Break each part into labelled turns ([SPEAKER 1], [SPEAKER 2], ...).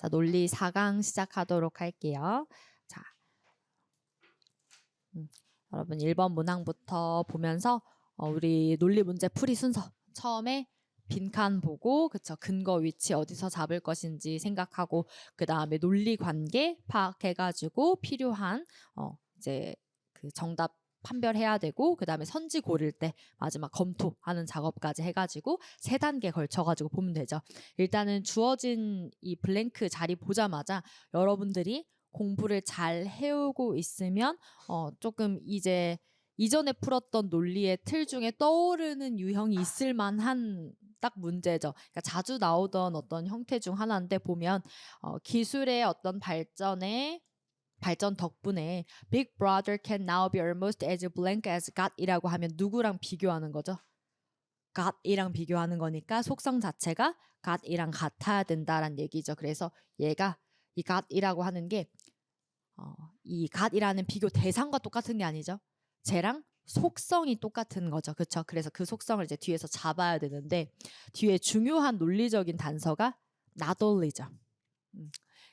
[SPEAKER 1] 자, 논리 4강 시작하도록 할게요. 자, 여러분 1번 문항부터 보면서 우리 논리 문제 풀이 순서 처음에 빈칸 보고 그쵸 근거 위치 어디서 잡을 것인지 생각하고 그 다음에 논리 관계 파악해가지고 필요한 이제 그 정답 판별해야 되고 그 다음에 선지 고를 때 마지막 검토하는 작업까지 해가지고 3단계 걸쳐가지고 보면 되죠. 일단은 주어진 이 블랭크 자리 보자마자 여러분들이 공부를 잘 해오고 있으면 조금 이제 이전에 풀었던 논리의 틀 중에 떠오르는 유형이 있을 만한 딱 문제죠. 그러니까 자주 나오던 어떤 형태 중 하나인데 보면 기술의 어떤 발전 덕분에 Big Brother can now be almost as blank as God이라고 하면 누구랑 비교하는 거죠? God이랑 비교하는 거니까 속성 자체가 God이랑 같아야 된다라는 얘기죠. 그래서 얘가 이 God이라고 하는 게 이 God이라는 비교 대상과 똑같은 게 아니죠. 쟤랑 속성이 똑같은 거죠. 그렇죠? 그래서 그 속성을 이제 뒤에서 잡아야 되는데 뒤에 중요한 논리적인 단서가 not only죠.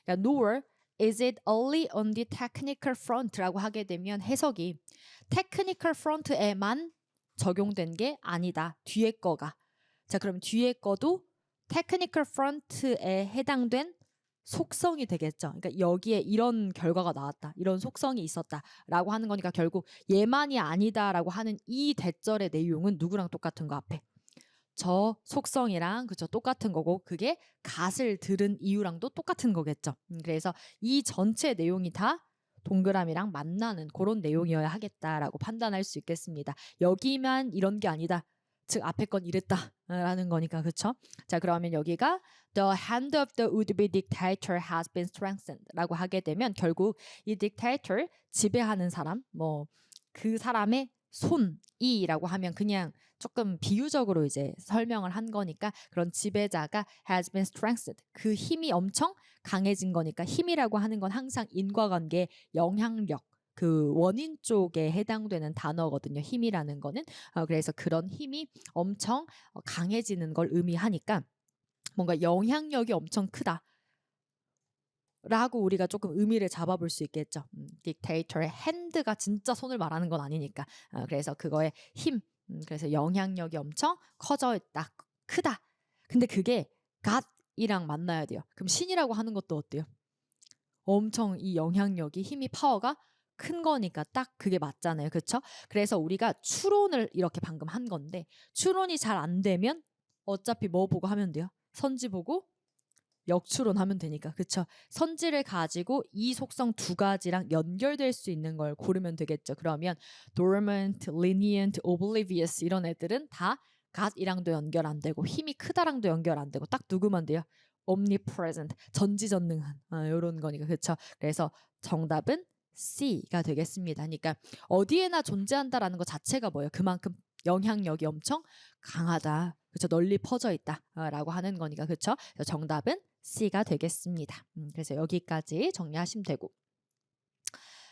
[SPEAKER 1] 그러니까 nor is it only on the technical front라고 하게 되면 해석이 technical front에만 적용된 게 아니다. 뒤에 거가. 자, 그럼 뒤에 거도 technical front에 해당된 속성이 되겠죠. 그러니까 여기에 이런 결과가 나왔다. 이런 속성이 있었다라고 하는 거니까 결국 얘만이 아니다라고 하는 이 대절의 내용은 누구랑 똑같은 거 앞에? 저 속성이랑 그죠 똑같은 거고 그게 갓을 들은 이유랑도 똑같은 거겠죠. 그래서 이 전체 내용이 다 동그라미랑 만나는 그런 내용이어야 하겠다라고 판단할 수 있겠습니다. 여기만 이런 게 아니다. 즉 앞에 건 이랬다라는 거니까 그렇죠? 자 그러면 여기가 The hand of the would-be dictator has been strengthened라고 하게 되면 결국 이 dictator 지배하는 사람 뭐 그 사람의 손이라고 하면 그냥 조금 비유적으로 이제 설명을 한 거니까 그런 지배자가 has been strengthened 그 힘이 엄청 강해진 거니까 힘이라고 하는 건 항상 인과관계 영향력 그 원인 쪽에 해당되는 단어거든요. 힘이라는 거는 그래서 그런 힘이 엄청 강해지는 걸 의미하니까 뭔가 영향력이 엄청 크다. 라고 우리가 조금 의미를 잡아볼 수 있겠죠. 딕테이터의 핸드가 진짜 손을 말하는 건 아니니까. 그래서 그거의 힘, 그래서 영향력이 엄청 커져 있다, 크다. 근데 그게 God이랑 만나야 돼요. 그럼 신이라고 하는 것도 어때요? 엄청 이 영향력이 힘이 파워가 큰 거니까 딱 그게 맞잖아요. 그렇죠? 그래서 우리가 추론을 이렇게 방금 한 건데 추론이 잘 안 되면 어차피 뭐 보고 하면 돼요? 선지 보고 역추론하면 되니까 그쵸? 선지를 가지고 이 속성 두 가지랑 연결될 수 있는 걸 고르면 되겠죠. 그러면 dormant, lenient, oblivious 이런 애들은 다 god이랑도 연결 안 되고 힘이 크다랑도 연결 안 되고 딱 누구만 돼요? omnipresent, 전지전능한 이런 거니까 그쵸? 그래서 정답은 C가 되겠습니다. 그러니까 어디에나 존재한다라는 것 자체가 뭐예요? 그만큼 영향력이 엄청 강하다. 그렇죠? 널리 퍼져 있다라고 하는 거니까 그렇죠? 정답은 C가 되겠습니다. 그래서 여기까지 정리하시면 되고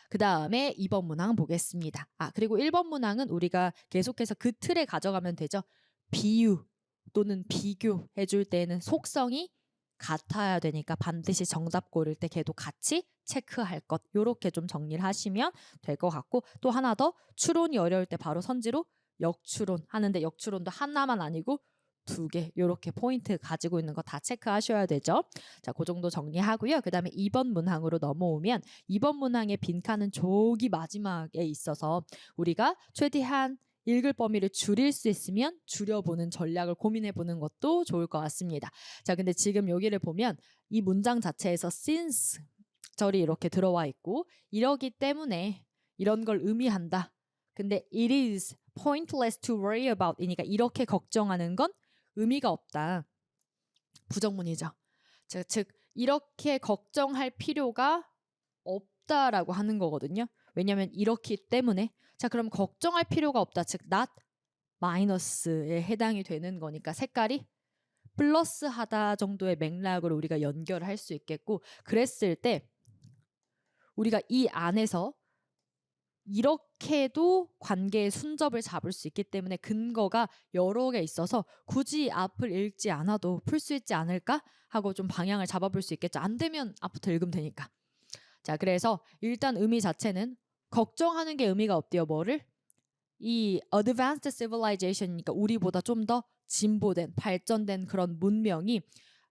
[SPEAKER 1] 그 다음에 2번 문항 보겠습니다. 그리고 1번 문항은 우리가 계속해서 그 틀에 가져가면 되죠. 비유 또는 비교해 줄 때는 속성이 같아야 되니까 반드시 정답 고를 때 걔도 같이 체크할 것 요렇게 좀 정리를 하시면 될 것 같고 또 하나 더 추론이 어려울 때 바로 선지로 역추론 하는데 역추론도 하나만 아니고 2개 이렇게 포인트 가지고 있는 거 다 체크하셔야 되죠. 자, 그 정도 정리하고요. 그 다음에 2번 문항으로 넘어오면 2번 문항의 빈칸은 저기 마지막에 있어서 우리가 최대한 읽을 범위를 줄일 수 있으면 줄여보는 전략을 고민해보는 것도 좋을 것 같습니다. 자, 근데 지금 여기를 보면 이 문장 자체에서 since 절이 이렇게 들어와 있고 이러기 때문에 이런 걸 의미한다. 근데 it is pointless to worry about 이니까 이렇게 걱정하는 건 의미가 없다. 부정문이죠. 즉 이렇게 걱정할 필요가 없다라고 하는 거거든요. 왜냐하면 이렇기 때문에 자 그럼 걱정할 필요가 없다. 즉 not 마이너스에 해당이 되는 거니까 색깔이 플러스하다 정도의 맥락으로 우리가 연결할 수 있겠고 그랬을 때 우리가 이 안에서 이렇게도 관계의 순접을 잡을 수 있기 때문에 근거가 여러 개 있어서 굳이 앞을 읽지 않아도 풀 수 있지 않을까 하고 좀 방향을 잡아볼 수 있겠죠. 안 되면 앞부터 읽으면 되니까. 자, 그래서 일단 의미 자체는 걱정하는 게 의미가 없대요. 뭐를? 이 advanced civilization이니까 우리보다 좀 더 진보된 발전된 그런 문명이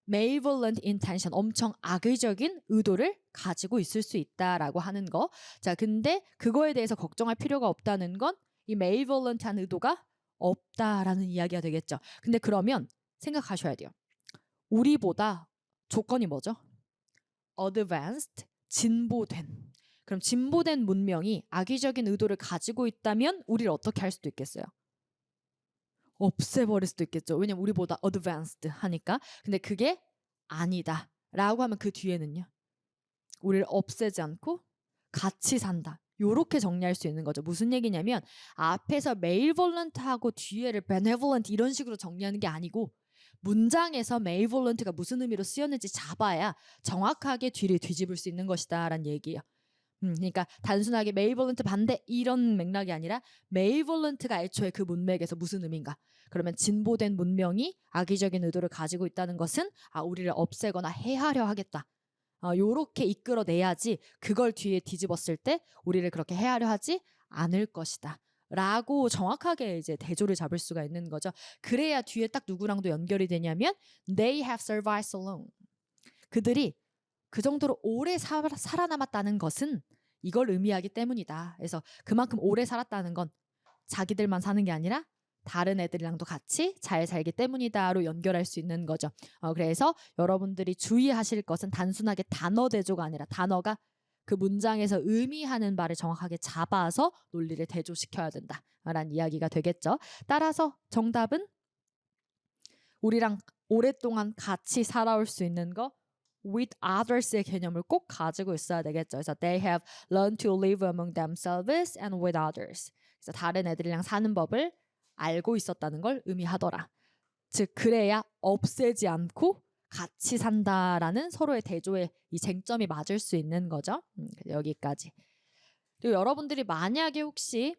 [SPEAKER 1] malevolent intention, 엄청 악의적인 의도를 가지고 있을 수 있다라고 하는 거. 자, 근데 그거에 대해서 걱정할 필요가 없다는 건 이 malevolent한 의도가 없다라는 이야기가 되겠죠. 근데 그러면 생각하셔야 돼요. 우리보다 조건이 뭐죠? advanced, 진보된. 그럼 진보된 문명이 악의적인 의도를 가지고 있다면 우리를 어떻게 할 수도 있겠어요? 없애버릴 수도 있겠죠. 왜냐면 우리보다 advanced 하니까. 근데 그게 아니다 라고 하면 그 뒤에는요. 우리를 없애지 않고 같이 산다. 요렇게 정리할 수 있는 거죠. 무슨 얘기냐면 앞에서 malevolent하고 뒤에를 benevolent 이런 식으로 정리하는 게 아니고 문장에서 malevolent가 무슨 의미로 쓰였는지 잡아야 정확하게 뒤를 뒤집을 수 있는 것이다 라는 얘기예요. 그러니까 단순하게 malevolent 반대 이런 맥락이 아니라 malevolent가 애초에 그 문맥에서 무슨 의미인가. 그러면 진보된 문명이 악의적인 의도를 가지고 있다는 것은 우리를 없애거나 해하려 하겠다. 요렇게 이끌어내야지 그걸 뒤에 뒤집었을 때 우리를 그렇게 해하려 하지 않을 것이다. 라고 정확하게 이제 대조를 잡을 수가 있는 거죠. 그래야 뒤에 딱 누구랑도 연결이 되냐면 they have survived so long. 그들이 그 정도로 오래 살아남았다는 것은 이걸 의미하기 때문이다. 그래서 그만큼 오래 살았다는 건 자기들만 사는 게 아니라 다른 애들이랑도 같이 잘 살기 때문이다로 연결할 수 있는 거죠. 그래서 여러분들이 주의하실 것은 단순하게 단어 대조가 아니라 단어가 그 문장에서 의미하는 바를 정확하게 잡아서 논리를 대조시켜야 된다라는 이야기가 되겠죠. 따라서 정답은 우리랑 오랫동안 같이 살아올 수 있는 거 with others의 개념을 꼭 가지고 있어야 되겠죠. 그래서 they have learned to live among themselves and with others. 그래서 다른 애들이랑 사는 법을 알고 있었다는 걸 의미하더라. 즉 그래야 없애지 않고 같이 산다라는 서로의 대조의 이 쟁점이 맞을 수 있는 거죠. 여기까지. 그리고 여러분들이 만약에 혹시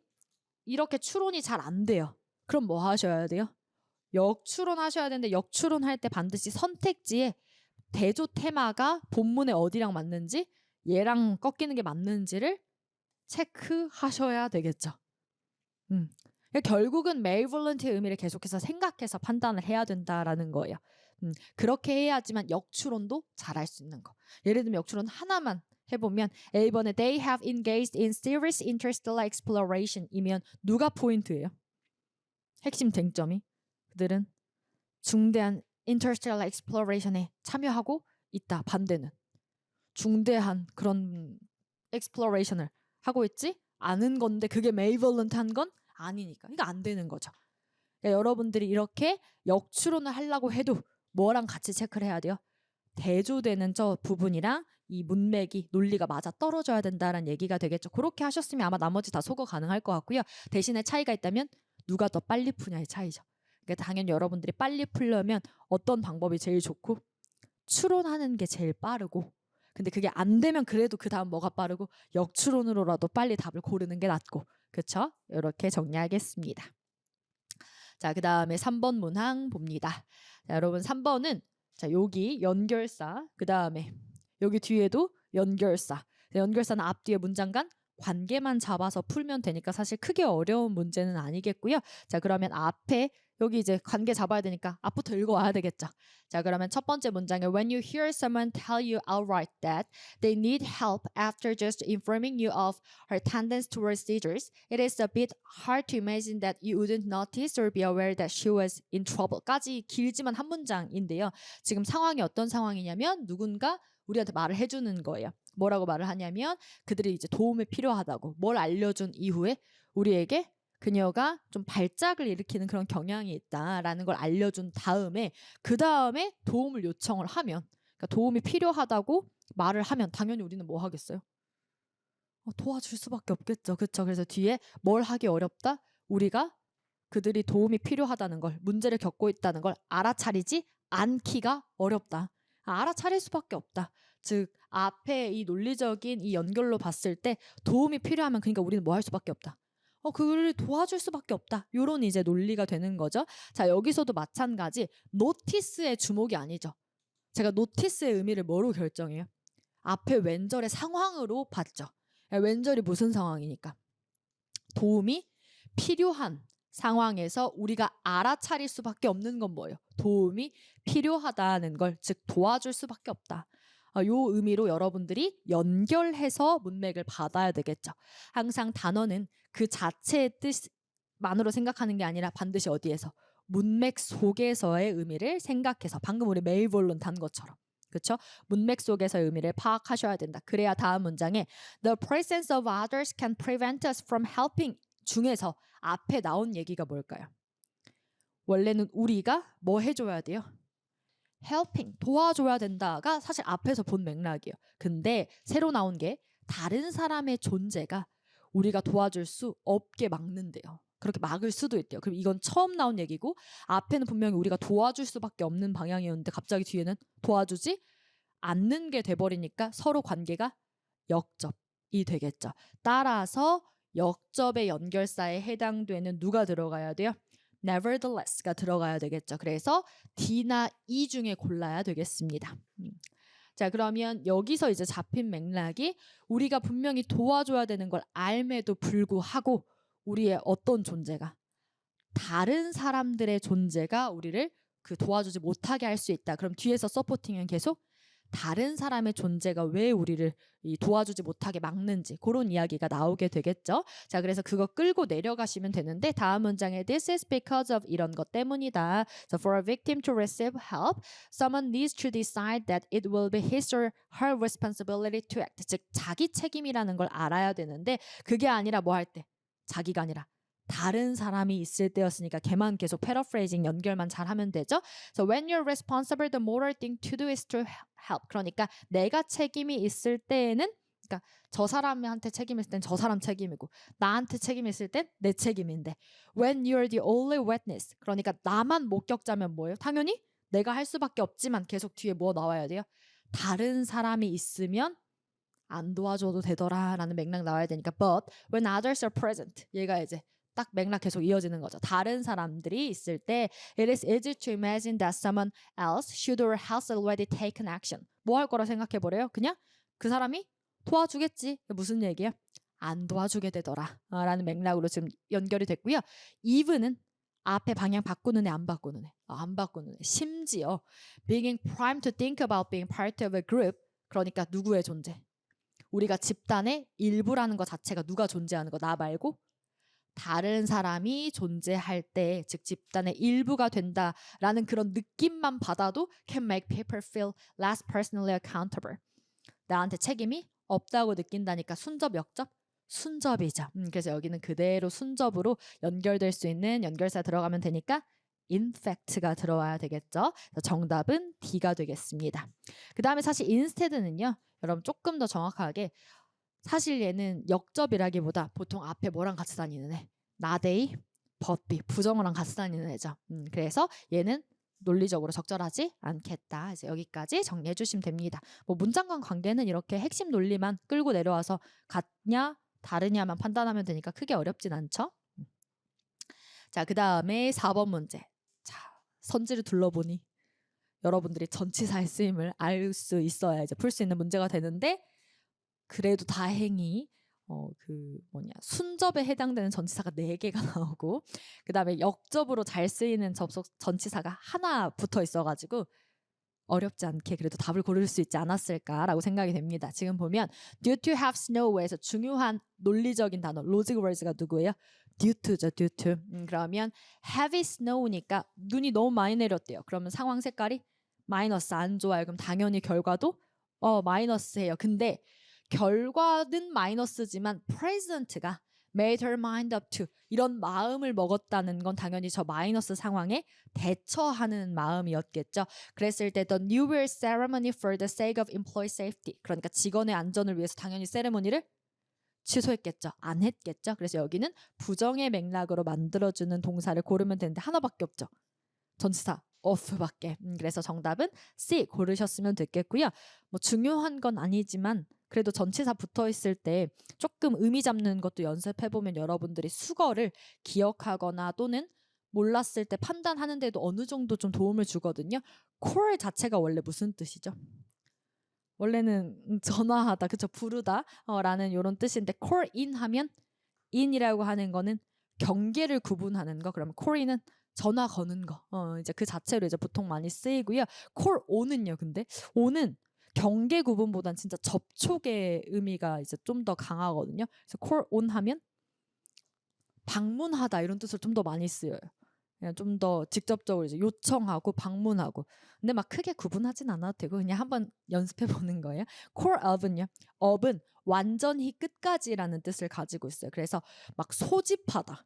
[SPEAKER 1] 이렇게 추론이 잘 안 돼요. 그럼 뭐 하셔야 돼요? 역추론 하셔야 되는데 역추론 할 때 반드시 선택지에 대조 테마가 본문에 어디랑 맞는지 얘랑 꺾이는 게 맞는지를 체크하셔야 되겠죠. 결국은 malevolent의 의미를 계속해서 생각해서 판단을 해야 된다라는 거예요. 그렇게 해야지만 역추론도 잘할 수 있는 거. 예를 들면 역추론 하나만 해보면 A번에 they have engaged in serious interstellar exploration 이면 누가 포인트예요? 핵심 쟁점이 그들은 중대한 interstellar exploration에 참여하고 있다. 반대는 중대한 그런 exploration을 하고 있지 않은 건데 그게 malevolent한 건 아니니까. 그러니까 안 되는 거죠. 그러니까 여러분들이 이렇게 역추론을 하려고 해도 뭐랑 같이 체크를 해야 돼요? 대조되는 저 부분이랑 이 문맥이 논리가 맞아 떨어져야 된다라는 얘기가 되겠죠. 그렇게 하셨으면 아마 나머지 다 소거 가능할 것 같고요. 대신에 차이가 있다면 누가 더 빨리 푸냐의 차이죠. 그러니까 당연히 여러분들이 빨리 풀려면 어떤 방법이 제일 좋고 추론하는 게 제일 빠르고 근데 그게 안 되면 그래도 그 다음 뭐가 빠르고 역추론으로라도 빨리 답을 고르는 게 낫고 그렇죠? 이렇게 정리하겠습니다. 자, 그 다음에 3번 문항 봅니다. 자, 여러분 3번은 자 여기 연결사 그 다음에 여기 뒤에도 연결사 연결사는 앞뒤에 문장 간 관계만 잡아서 풀면 되니까 사실 크게 어려운 문제는 아니겠고요. 자 그러면 앞에 여기 이제 관계 잡아야 되니까 앞부터 읽어와야 되겠죠. 자 그러면 첫 번째 문장에 When you hear someone tell you outright that they need help after just informing you of her tendency towards seizures, it is a bit hard to imagine that you wouldn't notice or be aware that she was in trouble. 까지 길지만 한 문장인데요. 지금 상황이 어떤 상황이냐면 누군가 우리한테 말을 해주는 거예요. 뭐라고 말을 하냐면 그들이 이제 도움이 필요하다고 뭘 알려준 이후에 우리에게 그녀가 좀 발작을 일으키는 그런 경향이 있다라는 걸 알려준 다음에 그 다음에 도움을 요청을 하면 그러니까 도움이 필요하다고 말을 하면 당연히 우리는 뭐 하겠어요? 도와줄 수밖에 없겠죠. 그렇죠? 그래서 뒤에 뭘 하기 어렵다? 우리가 그들이 도움이 필요하다는 걸 문제를 겪고 있다는 걸 알아차리지 않기가 어렵다. 알아차릴 수밖에 없다. 즉 앞에 이 논리적인 이 연결로 봤을 때 도움이 필요하면 그러니까 우리는 뭐 할 수밖에 없다. 그를 도와줄 수밖에 없다. 요런 이제 논리가 되는 거죠. 자, 여기서도 마찬가지 노티스의 주목이 아니죠. 제가 노티스의 의미를 뭐로 결정해요? 앞에 왼절의 상황으로 봤죠. 왼절이 무슨 상황이니까? 도움이 필요한 상황에서 우리가 알아차릴 수밖에 없는 건 뭐예요? 도움이 필요하다는 걸, 즉 도와줄 수밖에 없다. 요 의미로 여러분들이 연결해서 문맥을 받아야 되겠죠. 항상 단어는 그 자체의 뜻만으로 생각하는 게 아니라 반드시 어디에서? 문맥 속에서의 의미를 생각해서 방금 우리 메이볼론 단 것처럼. 그렇죠? 문맥 속에서의 의미를 파악하셔야 된다. 그래야 다음 문장에 The presence of others can prevent us from helping 중에서 앞에 나온 얘기가 뭘까요? 원래는 우리가 뭐 해줘야 돼요? helping, 도와줘야 된다가 사실 앞에서 본 맥락이에요. 근데 새로 나온 게 다른 사람의 존재가 우리가 도와줄 수 없게 막는데요. 그렇게 막을 수도 있대요. 그럼 이건 처음 나온 얘기고 앞에는 분명히 우리가 도와줄 수밖에 없는 방향이었는데 갑자기 뒤에는 도와주지 않는 게 돼버리니까 서로 관계가 역접이 되겠죠. 따라서 역접의 연결사에 해당되는 누가 들어가야 돼요? nevertheless가 들어가야 되겠죠. 그래서 D나 E 중에 골라야 되겠습니다. 자, 그러면 여기서 이제 잡힌 맥락이 우리가 분명히 도와줘야 되는 걸 알매도 불구하고 우리의 어떤 존재가 다른 사람들의 존재가 우리를 그 도와주지 못하게 할 수 있다. 그럼 뒤에서 서포팅은 계속 다른 사람의 존재가 왜 우리를 도와주지 못하게 막는지 그런 이야기가 나오게 되겠죠. 자, 그래서 그거 끌고 내려가시면 되는데 다음 문장에 This is because of 이런 것 때문이다. So for a victim to receive help, someone needs to decide that it will be his or her responsibility to act. 즉 자기 책임이라는 걸 알아야 되는데 그게 아니라 뭐 할 때? 자기가 아니라 다른 사람이 있을 때였으니까 걔만 계속 paraphrasing 연결만 잘하면 되죠. So when you're responsible, the moral thing to do is to help. 그러니까 내가 책임이 있을 때에는 그러니까 저 사람한테 책임이 있을 땐 저 사람 책임이고 나한테 책임이 있을 땐 내 책임인데 when you're the only witness 그러니까 나만 목격자면 뭐예요? 당연히 내가 할 수밖에 없지만 계속 뒤에 뭐 나와야 돼요? 다른 사람이 있으면 안 도와줘도 되더라라는 맥락 나와야 되니까 but when others are present 얘가 이제 딱 맥락 계속 이어지는 거죠. 다른 사람들이 있을 때 it is easy to imagine that someone else should or has already taken action. 뭐 할 거라 생각해 보래요? 그냥 그 사람이 도와주겠지. 무슨 얘기예요? 안 도와주게 되더라 라는 맥락으로 지금 연결이 됐고요. even은 앞에 방향 바꾸는 애 안 바꾸는 애. 안 바꾸는 애. 심지어 being primed to think about being part of a group 그러니까 누구의 존재? 우리가 집단의 일부라는 것 자체가 누가 존재하는 거 나 말고 다른 사람이 존재할 때, 즉 집단의 일부가 된다라는 그런 느낌만 받아도 can make people feel less personally accountable. 나한테 책임이 없다고 느낀다니까 순접, 역접? 순접이죠. 그래서 여기는 그대로 순접으로 연결될 수 있는 연결사 들어가면 되니까 in fact가 들어와야 되겠죠. 정답은 D가 되겠습니다. 그 다음에 사실 instead는요. 여러분 조금 더 정확하게 사실 얘는 역접이라기보다 보통 앞에 뭐랑 같이 다니는 애? 나데이, 벗비, 부정어랑 같이 다니는 애죠. 그래서 얘는 논리적으로 적절하지 않겠다. 이제 여기까지 정리해 주시면 됩니다. 뭐 문장 간 관계는 이렇게 핵심 논리만 끌고 내려와서 같냐 다르냐만 판단하면 되니까 크게 어렵진 않죠. 자, 그 다음에 4번 문제. 자, 선지를 둘러보니 여러분들이 전치사의 쓰임을 알 수 있어야 이제 풀 수 있는 문제가 되는데 그래도 다행히 순접에 해당되는 전치사가 4개가 나오고 그 다음에 역접으로 잘 쓰이는 접속 전치사가 하나 붙어 있어가지고 어렵지 않게 그래도 답을 고를 수 있지 않았을까라고 생각이 됩니다. 지금 보면 due to have snow에서 중요한 논리적인 단어 logic words가 누구예요? due to죠. due to. 그러면 heavy snow니까 눈이 너무 많이 내렸대요. 그러면 상황 색깔이 마이너스 안 좋아요. 그럼 당연히 결과도 마이너스예요. 근데 결과는 마이너스지만 present가 made her mind up to 이런 마음을 먹었다는 건 당연히 저 마이너스 상황에 대처하는 마음이었겠죠. 그랬을 때 the New Year ceremony for the sake of employee safety 그러니까 직원의 안전을 위해서 당연히 세레모니를 취소했겠죠. 안 했겠죠. 그래서 여기는 부정의 맥락으로 만들어주는 동사를 고르면 되는데 하나밖에 없죠. 전치사 of밖에. 그래서 정답은 C 고르셨으면 됐겠고요. 뭐 중요한 건 아니지만 그래도 전치사 붙어 있을 때 조금 의미 잡는 것도 연습해 보면 여러분들이 수거를 기억하거나 또는 몰랐을 때 판단하는데도 어느 정도 좀 도움을 주거든요. 콜 자체가 원래 무슨 뜻이죠? 원래는 전화하다, 그쵸? 부르다 라는 이런 뜻인데 call in 하면 in이라고 하는 거는 경계를 구분하는 거. 그러면 call in은 전화 거는 거. 이제 그 자체로 이제 보통 많이 쓰이고요. call on은요. 근데 on은 경계 구분보단 진짜 접촉의 의미가 이제 좀 더 강하거든요. 그래서 call on 하면 방문하다 이런 뜻을 좀 더 많이 쓰여요. 그냥 좀 더 직접적으로 이제 요청하고 방문하고. 근데 막 크게 구분하진 않아도 되고 그냥 한번 연습해 보는 거예요. core of은요. of은 완전히 끝까지라는 뜻을 가지고 있어요. 그래서 막 소집하다.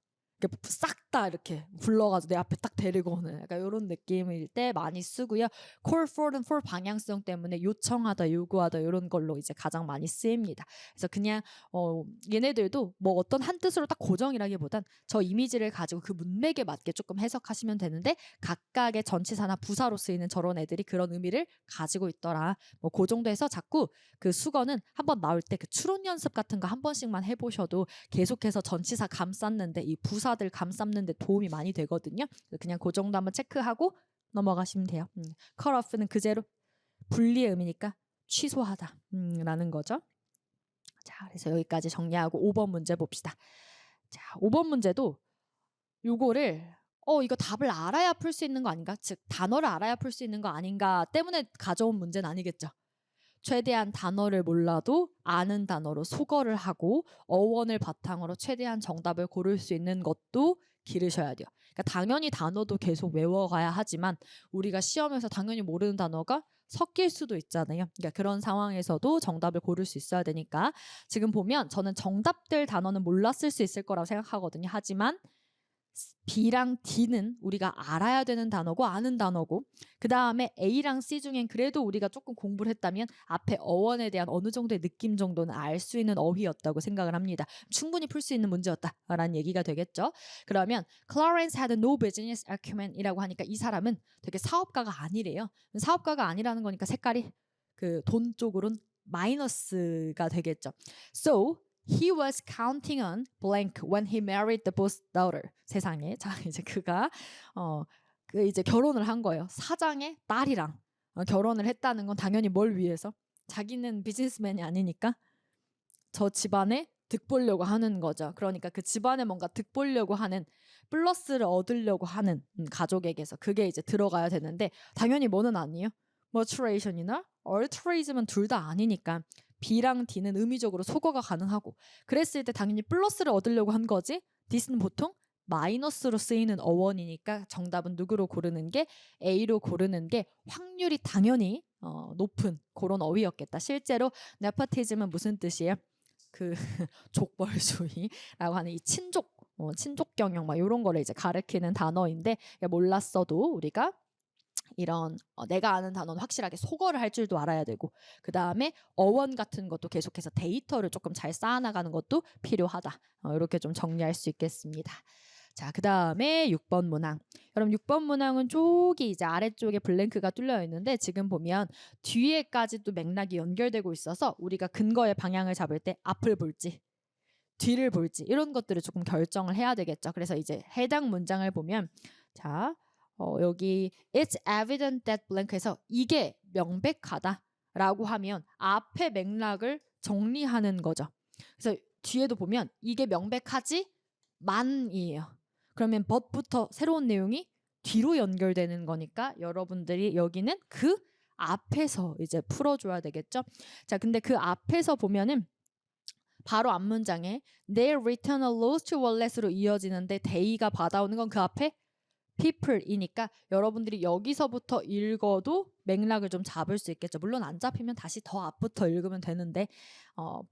[SPEAKER 1] 싹 다 이렇게 불러가지고 내 앞에 딱 데리고 오는 약간 이런 느낌일 때 많이 쓰고요. call for는 for 방향성 때문에 요청하다, 요구하다 이런 걸로 이제 가장 많이 쓰입니다. 그래서 그냥 얘네들도 뭐 어떤 한 뜻으로 딱 고정이라기보단 저 이미지를 가지고 그 문맥에 맞게 조금 해석하시면 되는데 각각의 전치사나 부사로 쓰이는 저런 애들이 그런 의미를 가지고 있더라. 뭐 그 정도에서 자꾸 그 수거는 한번 나올 때 그 추론 연습 같은 거 한 번씩만 해보셔도 계속해서 전치사 감쌌는데 이 부사들 감쌌는데 도움이 많이 되거든요. 그냥 그 정도 한번 체크하고 넘어가시면 돼요. cut off는 그대로 분리의 의미니까 취소하다 라는 거죠. 자, 그래서 여기까지 정리하고 5번 문제 봅시다. 자, 5번 문제도 요거를 이거 답을 알아야 풀 수 있는 거 아닌가? 즉 단어를 알아야 풀 수 있는 거 아닌가 때문에 가져온 문제는 아니겠죠. 최대한 단어를 몰라도 아는 단어로 소거를 하고 어원을 바탕으로 최대한 정답을 고를 수 있는 것도 기르셔야 돼요. 그러니까 당연히 단어도 계속 외워가야 하지만 우리가 시험에서 당연히 모르는 단어가 섞일 수도 있잖아요. 그러니까 그런 상황에서도 정답을 고를 수 있어야 되니까 지금 보면 저는 정답들 단어는 몰랐을 수 있을 거라고 생각하거든요. 하지만 B랑 D는 우리가 알아야 되는 단어고 아는 단어고 그 다음에 A랑 C 중엔 그래도 우리가 조금 공부를 했다면 앞에 어원에 대한 어느 정도의 느낌 정도는 알 수 있는 어휘였다고 생각을 합니다. 충분히 풀 수 있는 문제였다라는 얘기가 되겠죠. 그러면 Clarence had no business acumen 이라고 하니까 이 사람은 되게 사업가가 아니래요. 사업가가 아니라는 거니까 색깔이 그 돈 쪽으로는 마이너스가 되겠죠. So he was counting on blank when he married the boss's daughter. 세상에. 자, 이제 그가 그 이제 결혼을 한 거예요. 사장의 딸이랑 결혼을 했다는 건 당연히 뭘 위해서? 자기는 비즈니스맨이 아니니까 저 집안에 득 보려고 하는 거죠. 그러니까 그 집안에 뭔가 득 보려고 하는 플러스를 얻으려고 하는 가족에게서 그게 이제 들어가야 되는데 당연히 뭐는 아니에요. 머추레이션이나 얼트레이즘은 둘 다 아니니까 B랑 D는 의미적으로 소거가 가능하고 그랬을 때 당연히 플러스를 얻으려고 한 거지 D는 보통 마이너스로 쓰이는 어원이니까 정답은 누구로 고르는 게 A로 고르는 게 확률이 당연히 높은 그런 어휘였겠다. 실제로 네포티즘은 무슨 뜻이에요? 그 족벌주의라고 하는 이 친족 경영 막 이런 거를 이제 가리키는 단어인데 몰랐어도 우리가 이런 내가 아는 단어는 확실하게 소거를 할 줄도 알아야 되고 그 다음에 어원 같은 것도 계속해서 데이터를 조금 잘 쌓아나가는 것도 필요하다. 이렇게 좀 정리할 수 있겠습니다. 자, 그 다음에 6번 문항. 여러분 6번 문항은 쪽이 이제 아래쪽에 블랭크가 뚫려 있는데 지금 보면 뒤에까지도 맥락이 연결되고 있어서 우리가 근거의 방향을 잡을 때 앞을 볼지 뒤를 볼지 이런 것들을 조금 결정을 해야 되겠죠. 그래서 이제 해당 문장을 보면 자 여기 It's evident that blank에서 이게 명백하다라고 하면 앞에 맥락을 정리하는 거죠. 그래서 뒤에도 보면 이게 명백하지만이에요. 그러면 but부터 새로운 내용이 뒤로 연결되는 거니까 여러분들이 여기는 그 앞에서 이제 풀어줘야 되겠죠. 자, 근데 그 앞에서 보면은 바로 앞 문장에 Their return a lost wallet으로 이어지는데 they가 받아오는 건 그 앞에 people이니까 여러분들이 여기서부터 읽어도 맥락을 좀 잡을 수 있겠죠. 물론 안 잡히면 다시 더 앞부터 읽으면 되는데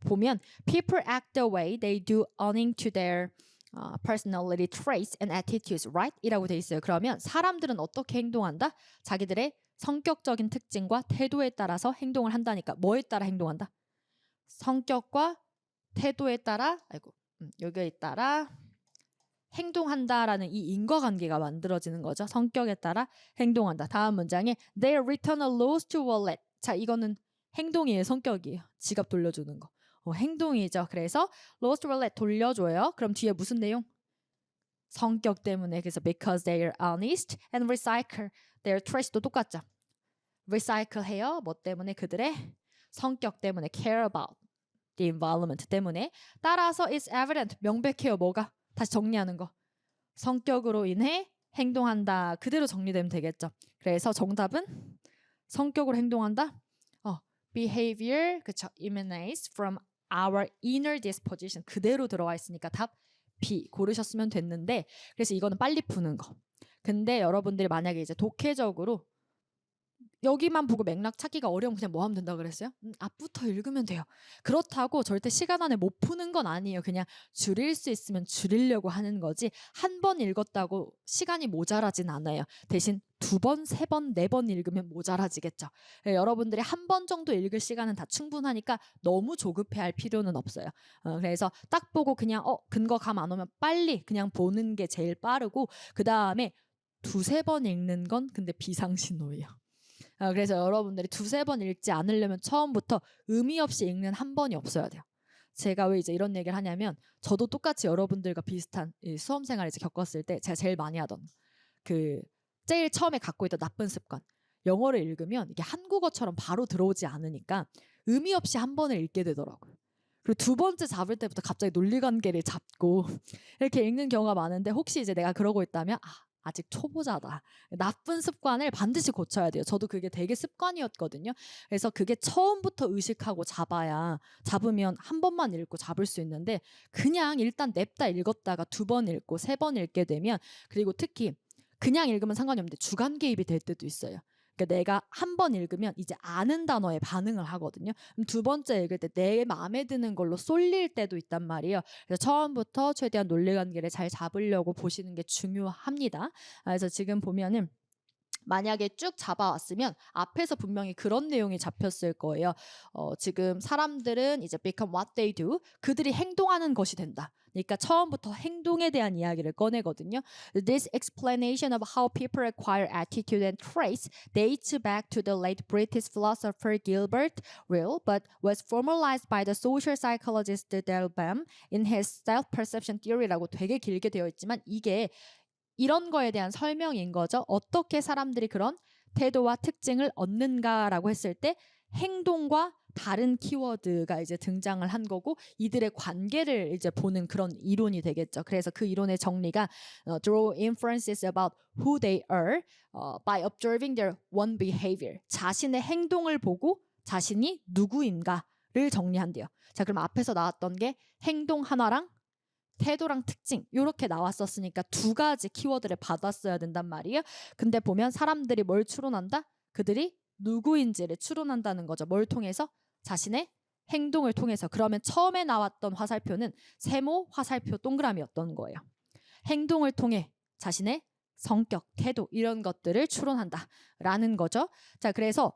[SPEAKER 1] 보면 people act the way they do owing to their personality traits and attitudes, right? 이라고 돼 있어요. 그러면 사람들은 어떻게 행동한다? 자기들의 성격적인 특징과 태도에 따라서 행동을 한다니까. 뭐에 따라 행동한다? 성격과 태도에 따라 여기에 따라 행동한다라는 이 인과관계가 만들어지는 거죠. 성격에 따라 행동한다. 다음 문장에 They return a lost wallet. 자, 이거는 행동이에요, 성격이에요. 지갑 돌려주는 거. 행동이죠. 그래서 lost wallet 돌려줘요. 그럼 뒤에 무슨 내용? 성격 때문에. 그래서 because they are honest and recycle their trash도 똑같죠. recycle 해요. 뭐 때문에? 그들의 성격 때문에. care about the environment 때문에. 따라서 it's evident. 명백해요. 뭐가? 다시 정리하는 거. 성격으로 인해 행동한다. 그대로 정리되면 되겠죠. 그래서 정답은 성격으로 행동한다. behavior 그쵸. emanates from our inner disposition. 그대로 들어와 있으니까 답 B 고르셨으면 됐는데, 그래서 이거는 빨리 푸는 거. 근데 여러분들이 만약에 이제 독해적으로 여기만 보고 맥락 찾기가 어려우면 그냥 뭐 하면 된다 그랬어요? 앞부터 읽으면 돼요. 그렇다고 절대 시간 안에 못 푸는 건 아니에요. 그냥 줄일 수 있으면 줄이려고 하는 거지 한 번 읽었다고 시간이 모자라진 않아요. 대신 2번, 3번, 4번 읽으면 모자라지겠죠. 여러분들이 한 번 정도 읽을 시간은 다 충분하니까 너무 조급해할 필요는 없어요. 그래서 딱 보고 그냥 근거 감 안 오면 빨리 그냥 보는 게 제일 빠르고, 그 다음에 2-3번 읽는 건 근데 비상신호예요. 그래서 여러분들이 2-3번 읽지 않으려면 처음부터 의미 없이 읽는 한 번이 없어야 돼요. 제가 왜 이제 이런 얘기를 하냐면, 저도 똑같이 여러분들과 비슷한 수험 생활을 이제 겪었을 때 제가 제일 많이 하던 제일 처음에 갖고 있던 나쁜 습관, 영어를 읽으면 이게 한국어처럼 바로 들어오지 않으니까 의미 없이 한 번을 읽게 되더라고요. 그리고 2번째 잡을 때부터 갑자기 논리관계를 잡고 이렇게 읽는 경우가 많은데, 혹시 이제 내가 그러고 있다면 아직 초보자다. 나쁜 습관을 반드시 고쳐야 돼요. 저도 그게 되게 습관이었거든요. 그래서 그게 처음부터 의식하고 잡으면 한 번만 읽고 잡을 수 있는데, 그냥 일단 냅다 읽었다가 2번 읽고 3번 읽게 되면, 그리고 특히 그냥 읽으면 상관이 없는데 주관 개입이 될 때도 있어요. 그러니까 내가 한 번 읽으면 이제 아는 단어에 반응을 하거든요. 그럼 2번째 읽을 때 내 마음에 드는 걸로 쏠릴 때도 있단 말이에요. 그래서 처음부터 최대한 논리관계를 잘 잡으려고 보시는 게 중요합니다. 그래서 지금 보면은 만약에 쭉 잡아왔으면 앞에서 분명히 그런 내용이 잡혔을 거예요. 지금 사람들은 이제 become what they do, 그들이 행동하는 것이 된다. 그러니까 처음부터 행동에 대한 이야기를 꺼내거든요. This explanation of how people acquire attitude and traits dates back to the late British philosopher Gilbert Ryle, but was formalized by the social psychologist Delbam in his self-perception theory라고 되게 길게 되어 있지만, 이게 이런 거에 대한 설명인 거죠. 어떻게 사람들이 그런 태도와 특징을 얻는가라고 했을 때 행동과 다른 키워드가 이제 등장을 한 거고, 이들의 관계를 이제 보는 그런 이론이 되겠죠. 그래서 그 이론의 정리가 draw inferences about who they are by observing their one behavior. 자신의 행동을 보고 자신이 누구인가를 정리한대요. 자, 그럼 앞에서 나왔던 게 행동 하나랑 태도랑 특징 이렇게 나왔었으니까 2가지 키워드를 받았어야 된단 말이에요. 근데 보면 사람들이 뭘 추론한다? 그들이 누구인지를 추론한다는 거죠. 뭘 통해서? 자신의 행동을 통해서. 그러면 처음에 나왔던 화살표는 세모 화살표 동그라미였던 거예요. 행동을 통해 자신의 성격, 태도 이런 것들을 추론한다라는 거죠. 자, 그래서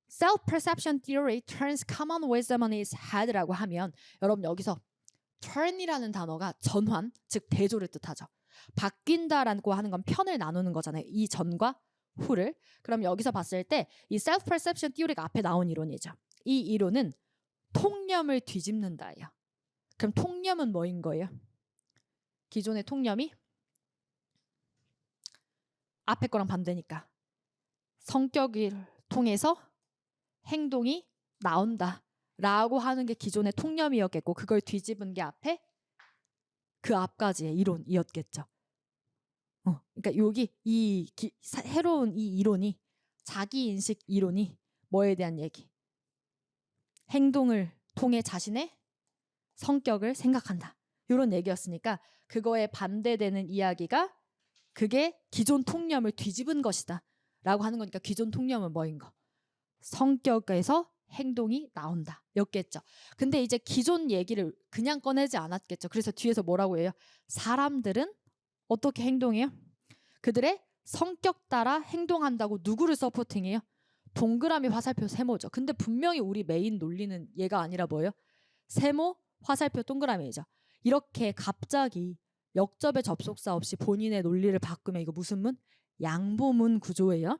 [SPEAKER 1] self-perception theory turns common wisdom on its head라고 하면, 여러분 여기서 turn이라는 단어가 전환, 즉 대조를 뜻하죠. 바뀐다라고 하는 건 편을 나누는 거잖아요. 이 전과 후를. 그럼 여기서 봤을 때 이 self-perception theory가 앞에 나온 이론이죠. 이 이론은 통념을 뒤집는다예요. 그럼 통념은 뭐인 거예요? 기존의 통념이 앞에 거랑 반대니까 성격을 통해서 행동이 나온다 라고 하는 게 기존의 통념이었겠고, 그걸 뒤집은 게 앞에 그 앞까지의 이론이었겠죠. 그러니까 여기 새로운 이 이론이, 자기인식 이론이 뭐에 대한 얘기? 행동을 통해 자신의 성격을 생각한다. 이런 얘기였으니까 그거에 반대되는 이야기가 그게 기존 통념을 뒤집은 것이다 라고 하는 거니까, 기존 통념은 뭐인 거? 성격에서 행동이 나온다 였겠죠. 근데 이제 기존 얘기를 그냥 꺼내지 않았겠죠. 그래서 뒤에서 뭐라고 해요? 사람들은 어떻게 행동해요? 그들의 성격 따라 행동한다고 누구를 서포팅해요? 동그라미 화살표 세모죠. 근데 분명히 우리 메인 논리는 얘가 아니라 뭐예요? 세모 화살표 동그라미죠. 이렇게 갑자기 역접의 접속사 없이 본인의 논리를 바꾸면 이거 무슨 문? 양보문 구조예요.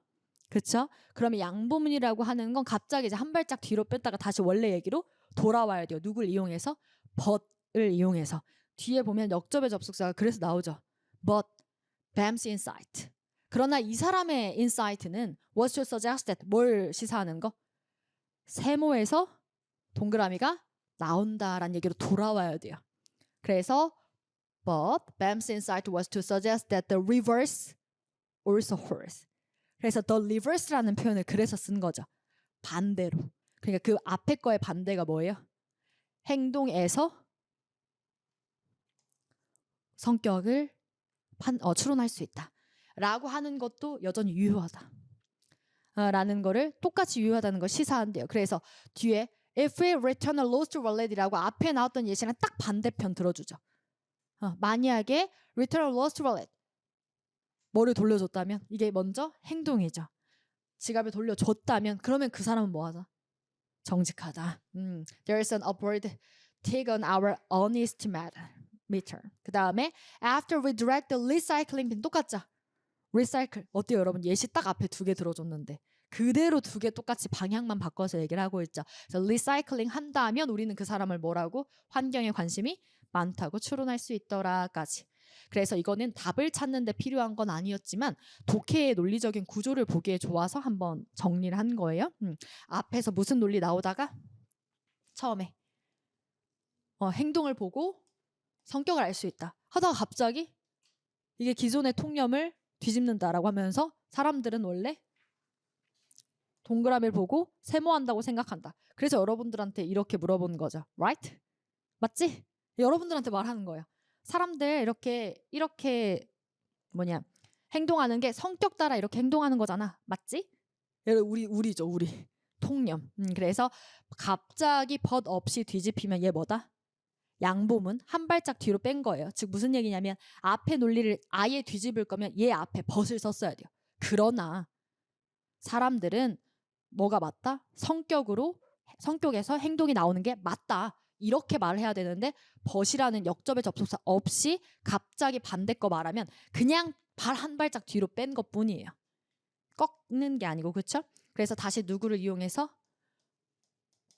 [SPEAKER 1] 그렇죠? 그러면 양보문이라고 하는 건 갑자기 이제 한 발짝 뒤로 뺐다가 다시 원래 얘기로 돌아와야 돼요. 누굴 이용해서? but을 이용해서. 뒤에 보면 역접의 접속사가 그래서 나오죠. But Bam's insight. 그러나 이 사람의 insight는 was to suggest that 뭘 시사하는 거? 세모에서 동그라미가 나온다라는 얘기로 돌아와야 돼요. 그래서 But Bam's insight was to suggest that the reverse also holds. 그래서 the reverse라는 표현을 그래서 쓴 거죠. 반대로. 그러니까 그 앞에 거의 반대가 뭐예요? 행동에서 성격을 추론할 수 있다. 라고 하는 것도 여전히 유효하다. 라는 거를 똑같이 유효하다는 걸 시사한대요. 그래서 뒤에 if we return a lost wallet이라고 앞에 나왔던 예시랑 딱 반대편 들어주죠. 만약에 return a lost wallet 뭐를 돌려줬다면 이게 먼저 행동이죠. 지갑을 돌려줬다면 그러면 그 사람은 뭐하다? 정직하다. There is an upward take on our honest meter. 그 다음에 after we direct the recycling bin 똑같죠? recycle 어때요 여러분? 예시 딱 앞에 2개 들어줬는데 그대로 2개 똑같이 방향만 바꿔서 얘기를 하고 있죠. 그래서 recycling 한다면 우리는 그 사람을 뭐라고? 환경에 관심이 많다고 추론할 수 있더라까지. 그래서 이거는 답을 찾는 데 필요한 건 아니었지만 독해의 논리적인 구조를 보기에 좋아서 한번 정리를 한 거예요. 앞에서 무슨 논리 나오다가 처음에 행동을 보고 성격을 알 수 있다 하다가 갑자기 이게 기존의 통념을 뒤집는다라고 하면서 사람들은 원래 동그라미를 보고 세모한다고 생각한다. 그래서 여러분들한테 이렇게 물어보는 거죠. Right? 맞지? 여러분들한테 말하는 거예요. 사람들 이렇게 행동하는 게 성격 따라 이렇게 행동하는 거잖아. 맞지? 우리죠. 우리. 통념. 그래서 갑자기 벗 없이 뒤집히면 얘 뭐다? 양보문 한 발짝 뒤로 뺀 거예요. 즉 무슨 얘기냐면 앞에 논리를 아예 뒤집을 거면 얘 앞에 벗을 썼어야 돼요. 그러나 사람들은 뭐가 맞다? 성격에서 행동이 나오는 게 맞다. 이렇게 말을 해야 되는데 벗이라는 역접의 접속사 없이 갑자기 반대 거 말하면 그냥 발 한 발짝 뒤로 뺀 것뿐이에요. 꺾는 게 아니고 그렇죠? 그래서 다시 누구를 이용해서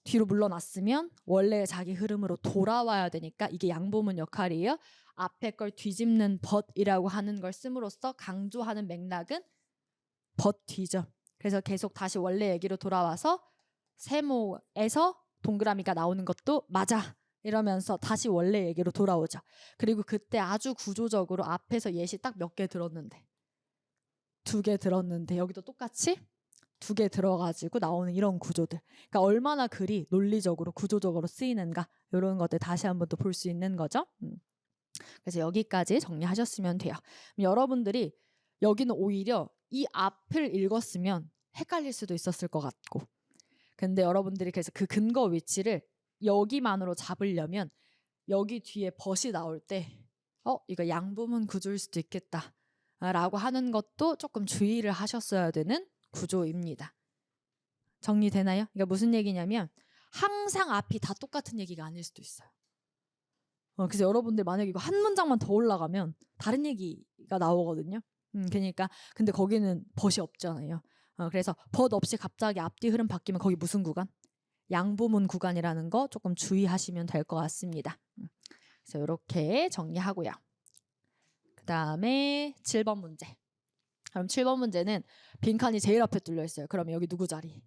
[SPEAKER 1] 뒤로 물러났으면 원래 자기 흐름으로 돌아와야 되니까 이게 양보문 역할이에요. 앞에 걸 뒤집는 벗이라고 하는 걸 씀으로써 강조하는 맥락은 벗 뒤죠. 그래서 계속 다시 원래 얘기로 돌아와서 세모에서 동그라미가 나오는 것도 맞아 이러면서 다시 원래 얘기로 돌아오죠. 그리고 그때 아주 구조적으로 앞에서 예시 딱 몇 개 들었는데 2개 들었는데 여기도 똑같이 2개 들어가지고 나오는 이런 구조들. 그러니까 얼마나 글이 논리적으로 구조적으로 쓰이는가 이런 것들 다시 한번 또 볼 수 있는 거죠. 그래서 여기까지 정리하셨으면 돼요. 여러분들이 여기는 오히려 이 앞을 읽었으면 헷갈릴 수도 있었을 것 같고 근데 여러분들이 그래서 그 근거 위치를 여기만으로 잡으려면 여기 뒤에 벗이 나올 때 이거 양부문 구조일 수도 있겠다 라고 하는 것도 조금 주의를 하셨어야 되는 구조입니다. 정리되나요? 그러니까 무슨 얘기냐면 항상 앞이 다 똑같은 얘기가 아닐 수도 있어요. 그래서 여러분들 만약에 이거 한 문장만 더 올라가면 다른 얘기가 나오거든요. 그러니까 근데 거기는 벗이 없잖아요. 그래서 벗 없이 갑자기 앞뒤 흐름 바뀌면 거기 무슨 구간? 양보문 구간이라는 거 조금 주의하시면 될 것 같습니다. 그래서 이렇게 정리하고요. 그 다음에 7번 문제. 그럼 7번 문제는 빈칸이 제일 앞에 뚫려 있어요. 그러면 여기 누구 자리?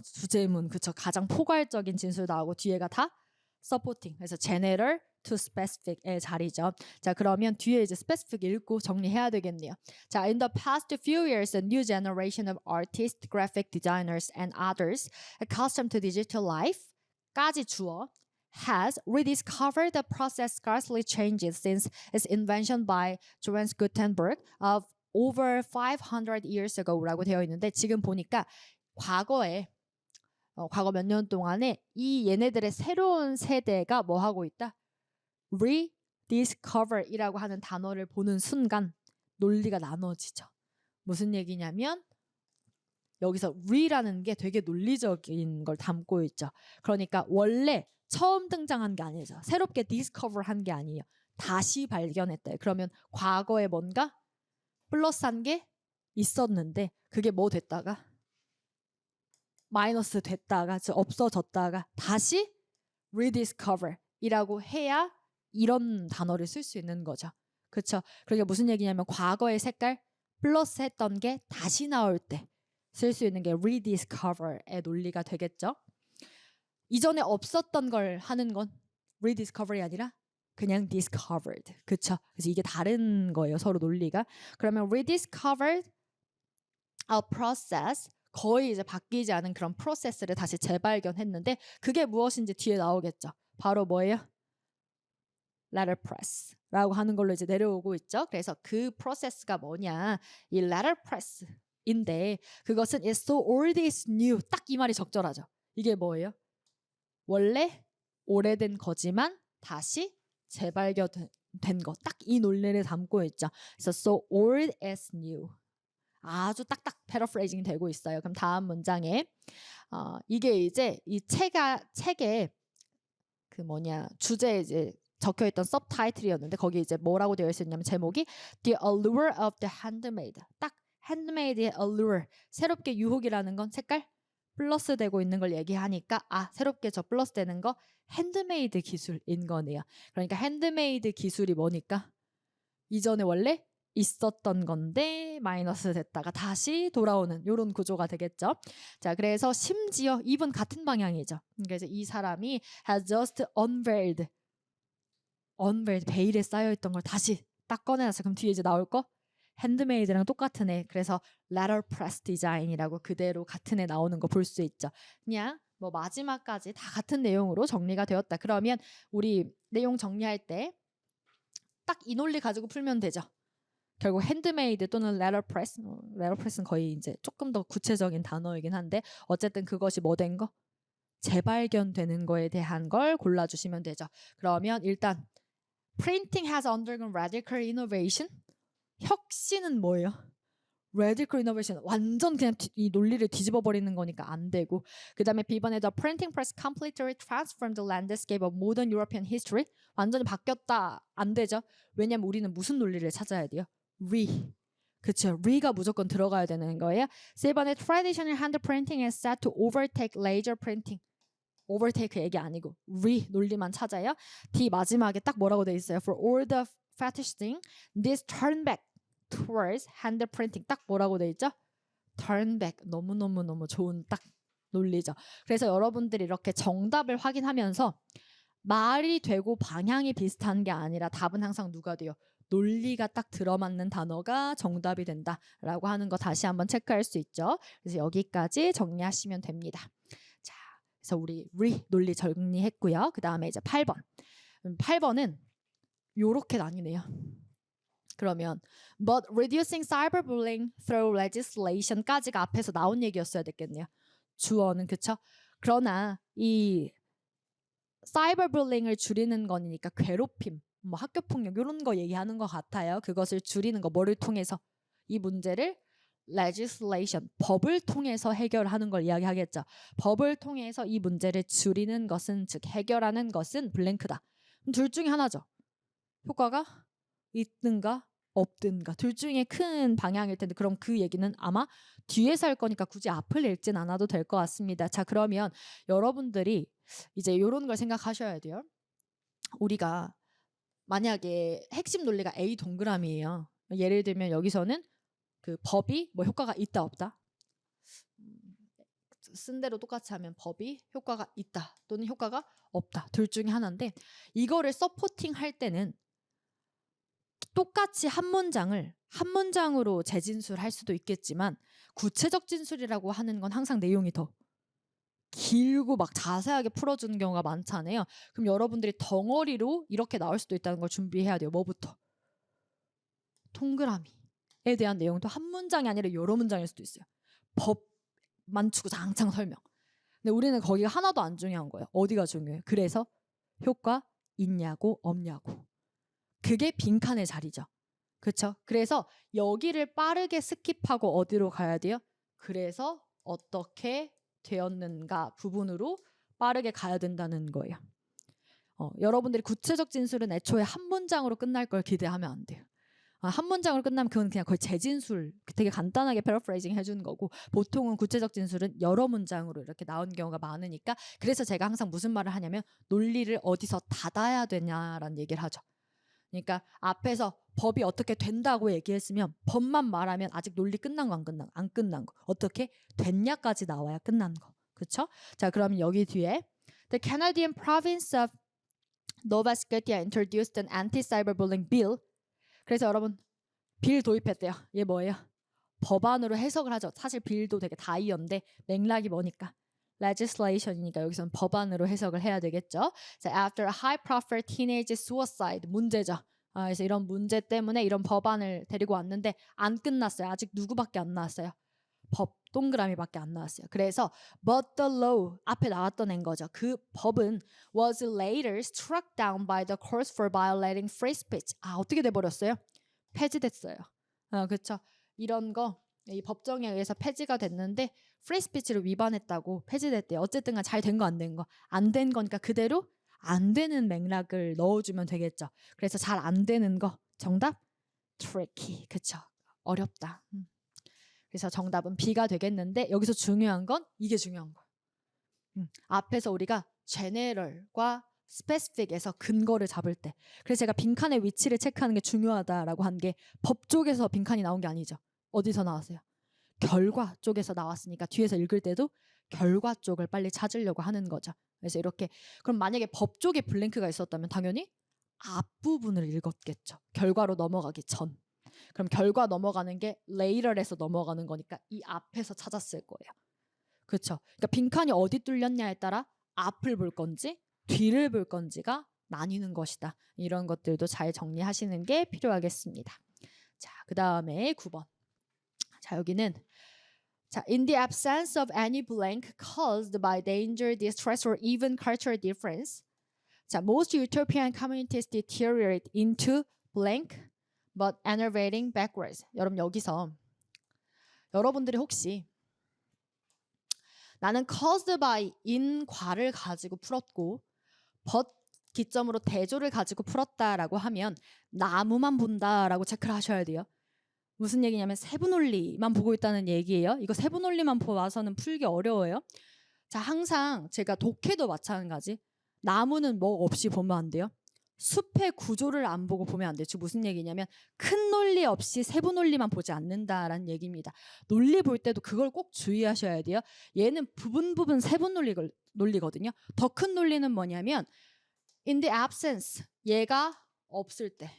[SPEAKER 1] 주제문 그쵸. 가장 포괄적인 진술 나오고 뒤에가 다 supporting. 그래서 general to specific의 자리죠. 자 그러면 뒤에 이제 specific 읽고 정리해야 되겠네요. 자 in the past few years, a new generation of artists, graphic designers, and others accustomed to digital life 까지 주어 has rediscovered the process scarcely changes since its invention by Johannes Gutenberg of over 500 years ago라고 되어 있는데 지금 보니까 과거에 과거 몇 년 동안에 이 얘네들의 새로운 세대가 뭐 하고 있다? rediscover이라고 하는 단어를 보는 순간 논리가 나눠지죠. 무슨 얘기냐면 여기서 re라는 게 되게 논리적인 걸 담고 있죠. 그러니까 원래 처음 등장한 게 아니죠. 새롭게 discover 한 게 아니에요. 다시 발견했다. 그러면 과거에 뭔가 플러스한 게 있었는데 그게 뭐 됐다가 마이너스 됐다가 없어졌다가 다시 rediscover 이라고 해야 이런 단어를 쓸 수 있는 거죠. 그렇죠? 그러니까 무슨 얘기냐면 과거의 색깔 플러스 했던 게 다시 나올 때 쓸 수 있는 게 rediscover의 논리가 되겠죠. 이전에 없었던 걸 하는 건 rediscover이 아니라 그냥 discovered. 그렇죠? 그래서 이게 다른 거예요. 서로 논리가. 그러면 rediscovered a process 거의 이제 바뀌지 않은 그런 프로세스를 다시 재발견했는데 그게 무엇인지 뒤에 나오겠죠. 바로 뭐예요? letterpress라고 하는 걸로 이제 내려오고 있죠. 그래서 그 프로세스가 뭐냐? 이 letterpress인데 그것은 it's so old is new. 딱 이 말이 적절하죠. 이게 뭐예요? 원래 오래된 거지만 다시 재발견된 거. 딱 이 논리를 담고 있죠. 그래서 so old as new. 아주 딱딱 패러프레이징이 되고 있어요. 그럼 다음 문장에 이게 이제 이 책에 그 주제에 이제 적혀있던 서브타이틀이었는데 거기 이제 뭐라고 되어 있었냐면 제목이 The Allure of the Handmaid. 딱 handmaid의 allure. 새롭게 유혹이라는 건 색깔 플러스 되고 있는 걸 얘기하니까 새롭게 저 플러스 되는 거 핸드메이드 기술인 거네요. 그러니까 핸드메이드 기술이 뭐니까 이전에 원래 있었던 건데 마이너스 됐다가 다시 돌아오는 이런 구조가 되겠죠. 자, 그래서 심지어 이분 같은 방향이죠. 그래서 이 사람이 has just unveiled 베일에 쌓여있던 걸 다시 딱 꺼내놨어. 그럼 뒤에 이제 나올 거 핸드메이드랑 똑같은 애. 그래서 letterpress design이라고 그대로 같은 애 나오는 거 볼 수 있죠. 그냥 뭐 마지막까지 다 같은 내용으로 정리가 되었다. 그러면 우리 내용 정리할 때 딱 이 논리 가지고 풀면 되죠. 결국 핸드메이드 또는 letterpress는 거의 이제 조금 더 구체적인 단어이긴 한데 어쨌든 그것이 뭐 된 거? 재발견되는 거에 대한 걸 골라주시면 되죠. 그러면 일단 printing has undergone radical innovation. 혁신은 뭐예요? radical innovation. 완전 그냥 이 논리를 뒤집어 버리는 거니까 안 되고. 그 다음에 B번에 the printing press completely transformed the landscape of modern European history. 완전히 바뀌었다. 안 되죠. 왜냐면 우리는 무슨 논리를 찾아야 돼요? 그쵸. re가 무조건 들어가야 되는 거예요. C번에 traditional hand printing is set to overtake laser printing. overtake 얘기 아니고 논리만 찾아요. D 마지막에 딱 뭐라고 돼 있어요? For all the fetishing, this turn back towards hand printing. 딱 뭐라고 돼 있죠? turn back. 너무너무 좋은 딱 논리죠. 그래서 여러분들이 이렇게 정답을 확인하면서 말이 되고 방향이 비슷한 게 아니라 답은 항상 누가 돼요? 논리가 딱 들어맞는 단어가 정답이 된다라고 하는 거 다시 한번 체크할 수 있죠. 그래서 여기까지 정리하시면 됩니다. 자, 그래서 우리 논리 정리했고요. 그 다음에 이제 8번. 8번은 요렇게 나뉘네요. 그러면 but reducing cyberbullying through legislation까지가 앞에서 나온 얘기였어야 됐겠네요. 주어는 그쵸? 그러나 이 사이버불링을 줄이는 거니까 괴롭힘, 뭐 학교폭력 이런 거 얘기하는 것 같아요. 그것을 줄이는 거 뭐를 통해서? 이 문제를 legislation, 법을 통해서 해결하는 걸 이야기하겠죠. 법을 통해서 이 문제를 줄이는 것은 즉 해결하는 것은 블랭크다. 둘 중에 하나죠. 효과가 있든가 없든가 둘 중에 큰 방향일 텐데 그럼 그 얘기는 아마 뒤에서 할 거니까 굳이 앞을 읽진 않아도 될 것 같습니다. 자, 그러면 여러분들이 이제 이런 걸 생각하셔야 돼요. 우리가 만약에 핵심 논리가 A 동그라미예요. 예를 들면 여기서는 그 법이 뭐 효과가 있다 없다 쓴 대로 똑같이 하면 법이 효과가 있다 또는 효과가 없다 둘 중에 하나인데 이거를 서포팅 할 때는 똑같이 한 문장으로 재진술할 수도 있겠지만 구체적 진술이라고 하는 건 항상 내용이 더 길고 막 자세하게 풀어주는 경우가 많잖아요. 그럼 여러분들이 덩어리로 이렇게 나올 수도 있다는 걸 준비해야 돼요. 뭐부터? 동그라미에 대한 내용도 한 문장이 아니라 여러 문장일 수도 있어요. 법만 주구장창 설명. 근데 우리는 거기가 하나도 안 중요한 거예요. 어디가 중요해요? 그래서 효과 있냐고 없냐고. 그게 빈칸의 자리죠. 그렇죠? 그래서 여기를 빠르게 스킵하고 어디로 가야 돼요? 그래서 어떻게 되었는가 부분으로 빠르게 가야 된다는 거예요. 여러분들이 구체적 진술은 애초에 한 문장으로 끝날 걸 기대하면 안 돼요. 한 문장으로 끝나면 그건 그냥 거의 재진술, 되게 간단하게 패러프레이징 해주는 거고, 보통은 구체적 진술은 여러 문장으로 이렇게 나온 경우가 많으니까, 그래서 제가 항상 무슨 말을 하냐면 논리를 어디서 닫아야 되냐라는 얘기를 하죠. 그러니까 앞에서 법이 어떻게 된다고 얘기했으면 법만 말하면 아직 논리 끝난 거 안 끝난 거, 어떻게 됐냐까지 나와야 끝난 거. 그렇죠? 자, 그러면 여기 뒤에 The Canadian province of Nova Scotia introduced an anti-cyberbullying bill. 그래서 여러분 빌 도입했대요. 얘 뭐예요? 법안으로 해석을 하죠. 사실 빌도 되게 다이어인데 맥락이 뭐니까 legislation이니까 여기서는 법안으로 해석을 해야 되겠죠. 자, after a high-profile teenage suicide, 문제죠. 그래서 이런 문제 때문에 이런 법안을 데리고 왔는데 안 끝났어요. 아직 누구밖에 안 나왔어요. 법 동그라미밖에 안 나왔어요. 그래서 but the law 앞에 나왔던 앤 거죠. 그 법은 was later struck down by the courts for violating free speech. 어떻게 돼버렸어요? 폐지됐어요. 그렇죠. 이런 거 이 법정에 의해서 폐지가 됐는데 프리 스피치를 위반했다고 폐지됐대요. 어쨌든 잘 된 거 안 된 거. 안 된 거니까 그대로 안 되는 맥락을 넣어주면 되겠죠. 그래서 잘 안 되는 거 정답 tricky. 그렇죠. 어렵다. 그래서 정답은 B가 되겠는데 여기서 중요한 건 이게 중요한 거예요. 앞에서 우리가 general과 specific에서 근거를 잡을 때, 그래서 제가 빈칸의 위치를 체크하는 게 중요하다라고 한 게 법 쪽에서 빈칸이 나온 게 아니죠. 어디서 나왔어요? 결과 쪽에서 나왔으니까 뒤에서 읽을 때도 결과 쪽을 빨리 찾으려고 하는 거죠. 그래서 이렇게, 그럼 만약에 법 쪽에 블랭크가 있었다면 당연히 앞부분을 읽었겠죠. 결과로 넘어가기 전. 그럼 결과 넘어가는 게 later에서 넘어가는 거니까 이 앞에서 찾았을 거예요. 그렇죠. 그러니까 빈칸이 어디 뚫렸냐에 따라 앞을 볼 건지 뒤를 볼 건지가 나뉘는 것이다. 이런 것들도 잘 정리하시는 게 필요하겠습니다. 자, 그 다음에 9번. 자, 여기는 자, in the absence of any blank caused by danger, distress, or even cultural difference, 자, most utopian communities deteriorate into blank, but enervating backwards. 여러분 여기서 여러분들이 혹시 나는 caused by in과를 가지고 풀었고 but 기점으로 대조를 가지고 풀었다라고 하면 나무만 본다라고 체크를 하셔야 돼요. 무슨 얘기냐면 세부논리만 보고 있다는 얘기예요. 이거 세부논리만 봐서는 풀기 어려워요. 자, 항상 제가 독해도 마찬가지. 나무는 뭐 없이 보면 안 돼요. 숲의 구조를 안 보고 보면 안 돼요. 즉 무슨 얘기냐면 큰 논리 없이 세부논리만 보지 않는다라는 얘기입니다. 논리 볼 때도 그걸 꼭 주의하셔야 돼요. 얘는 부분 세부논리거든요. 더 큰 논리는 뭐냐면 in the absence, 얘가 없을 때.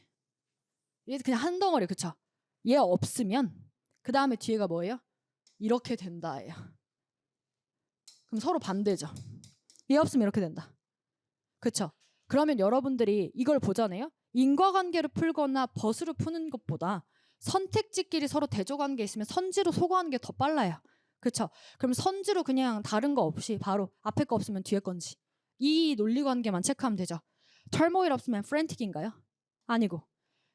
[SPEAKER 1] 얘 그냥 한 덩어리, 그쵸? 얘 없으면 그 다음에 뒤에가 뭐예요? 이렇게 된다예요. 그럼 서로 반대죠. 얘 없으면 이렇게 된다. 그쵸? 그러면 여러분들이 이걸 보잖아요. 인과관계를 풀거나 벗으로 푸는 것보다 선택지끼리 서로 대조관계 있으면 선지로 소거하는 게 더 빨라요. 그쵸? 그럼 선지로 그냥 다른 거 없이 바로 앞에 거 없으면 뒤에 건지 이 논리관계만 체크하면 되죠. turmoil 없으면 frantic인가요? 아니고.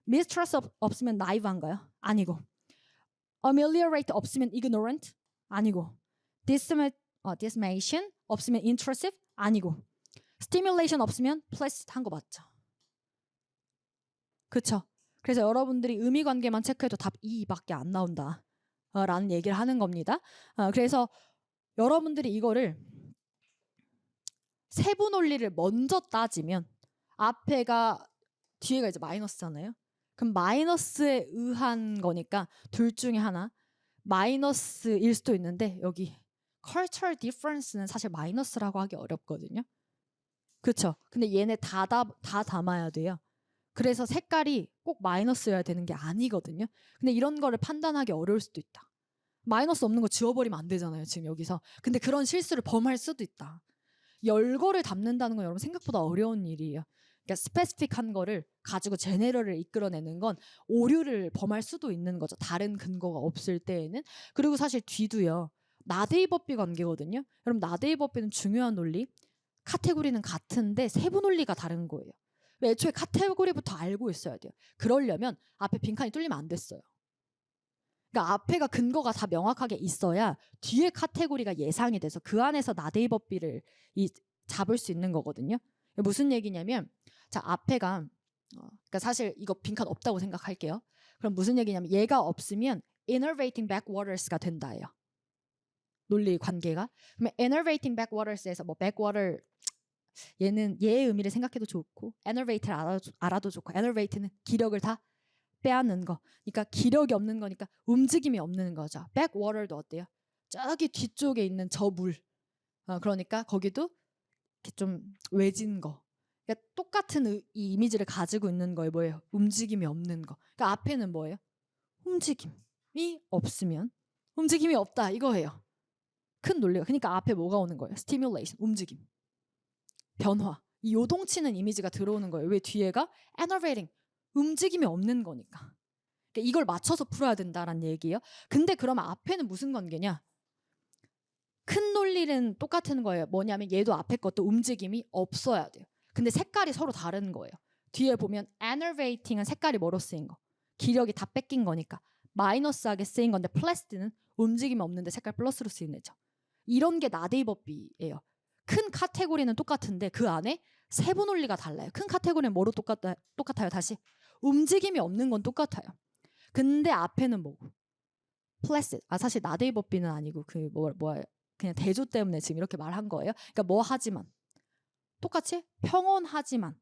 [SPEAKER 1] mistrust 없으면 naive한가요? 아니고. ameliorate 없으면 ignorant? 아니고. dismation 없으면 intrusive? 아니고. stimulation 없으면 placid 한 거 맞죠? 그쵸? 그래서 여러분들이 의미관계만 체크해도 답 2밖에 안 나온다 라는 얘기를 하는 겁니다. 그래서 여러분들이 이거를 세부 논리를 먼저 따지면 앞에가 뒤에가 이제 마이너스잖아요. 그럼 마이너스에 의한 거니까 둘 중에 하나 마이너스일 수도 있는데 여기 cultural difference는 사실 마이너스라고 하기 어렵거든요. 그렇죠? 근데 얘네 다 담아야 돼요. 그래서 색깔이 꼭 마이너스여야 되는 게 아니거든요. 근데 이런 거를 판단하기 어려울 수도 있다. 마이너스 없는 거 지워버리면 안 되잖아요. 지금 여기서. 근데 그런 실수를 범할 수도 있다. 열거를 담는다는 건 여러분 생각보다 어려운 일이에요. 그러니까 스페시픽한 거를 가지고 제네럴을 이끌어내는 건 오류를 범할 수도 있는 거죠. 다른 근거가 없을 때에는. 그리고 사실 뒤도요. 나데이 법비 관계거든요. 여러분 나데이 법비는 중요한 논리. 카테고리는 같은데 세부 논리가 다른 거예요. 애초에 카테고리부터 알고 있어야 돼요. 그러려면 앞에 빈칸이 뚫리면 안 됐어요. 그러니까 앞에가 근거가 다 명확하게 있어야 뒤에 카테고리가 예상이 돼서 그 안에서 나데이 법비를 잡을 수 있는 거거든요. 무슨 얘기냐면 자 앞에가 그러니까 사실 이거 빈칸 없다고 생각할게요. 그럼 무슨 얘기냐면 얘가 없으면 innervating backwaters가 된다예요. 논리 관계가. 그러면 innervating backwaters에서 뭐 backwater 얘는 얘의 의미를 생각해도 좋고 innervate를 알아도 좋고 innervate는 기력을 다 빼앗는 거. 그러니까 기력이 없는 거니까 움직임이 없는 거죠. backwater도 어때요? 저기 뒤쪽에 있는 저 물. 그러니까 거기도 이렇게 좀 외진 거. 그러니까 똑같은 이 이미지를 가지고 있는 거예요. 뭐예요? 움직임이 없는 거. 그러니까 앞에는 뭐예요? 움직임이 없으면 움직임이 없다 이거예요. 큰 논리가. 그러니까 앞에 뭐가 오는 거예요? stimulation, 움직임, 변화. 이 요동치는 이미지가 들어오는 거예요. 왜 뒤에가 enervating, 움직임이 없는 거니까. 그러니까 이걸 맞춰서 풀어야 된다라는 얘기예요. 근데 그러면 앞에는 무슨 관계냐? 큰 논리는 똑같은 거예요. 뭐냐면 얘도 앞에 것도 움직임이 없어야 돼요. 근데 색깔이 서로 다른 거예요. 뒤에 보면 enervating은 색깔이 뭐로 쓰인 거? 기력이 다 뺏긴 거니까 마이너스하게 쓰인 건데 플라스틱은 움직임이 없는데 색깔 플러스로 쓰인 애죠. 이런 게 나데이버비예요. 큰 카테고리는 똑같은데 그 안에 세부 논리가 달라요. 큰 카테고리는 뭐로 똑같아요? 다시 움직임이 없는 건 똑같아요. 근데 앞에는 뭐고? 플래시드. 사실 나데이버비는 아니고 그 뭐야 그냥 대조 때문에 지금 이렇게 말한 거예요. 그러니까 뭐 하지만 똑같이 평온하지만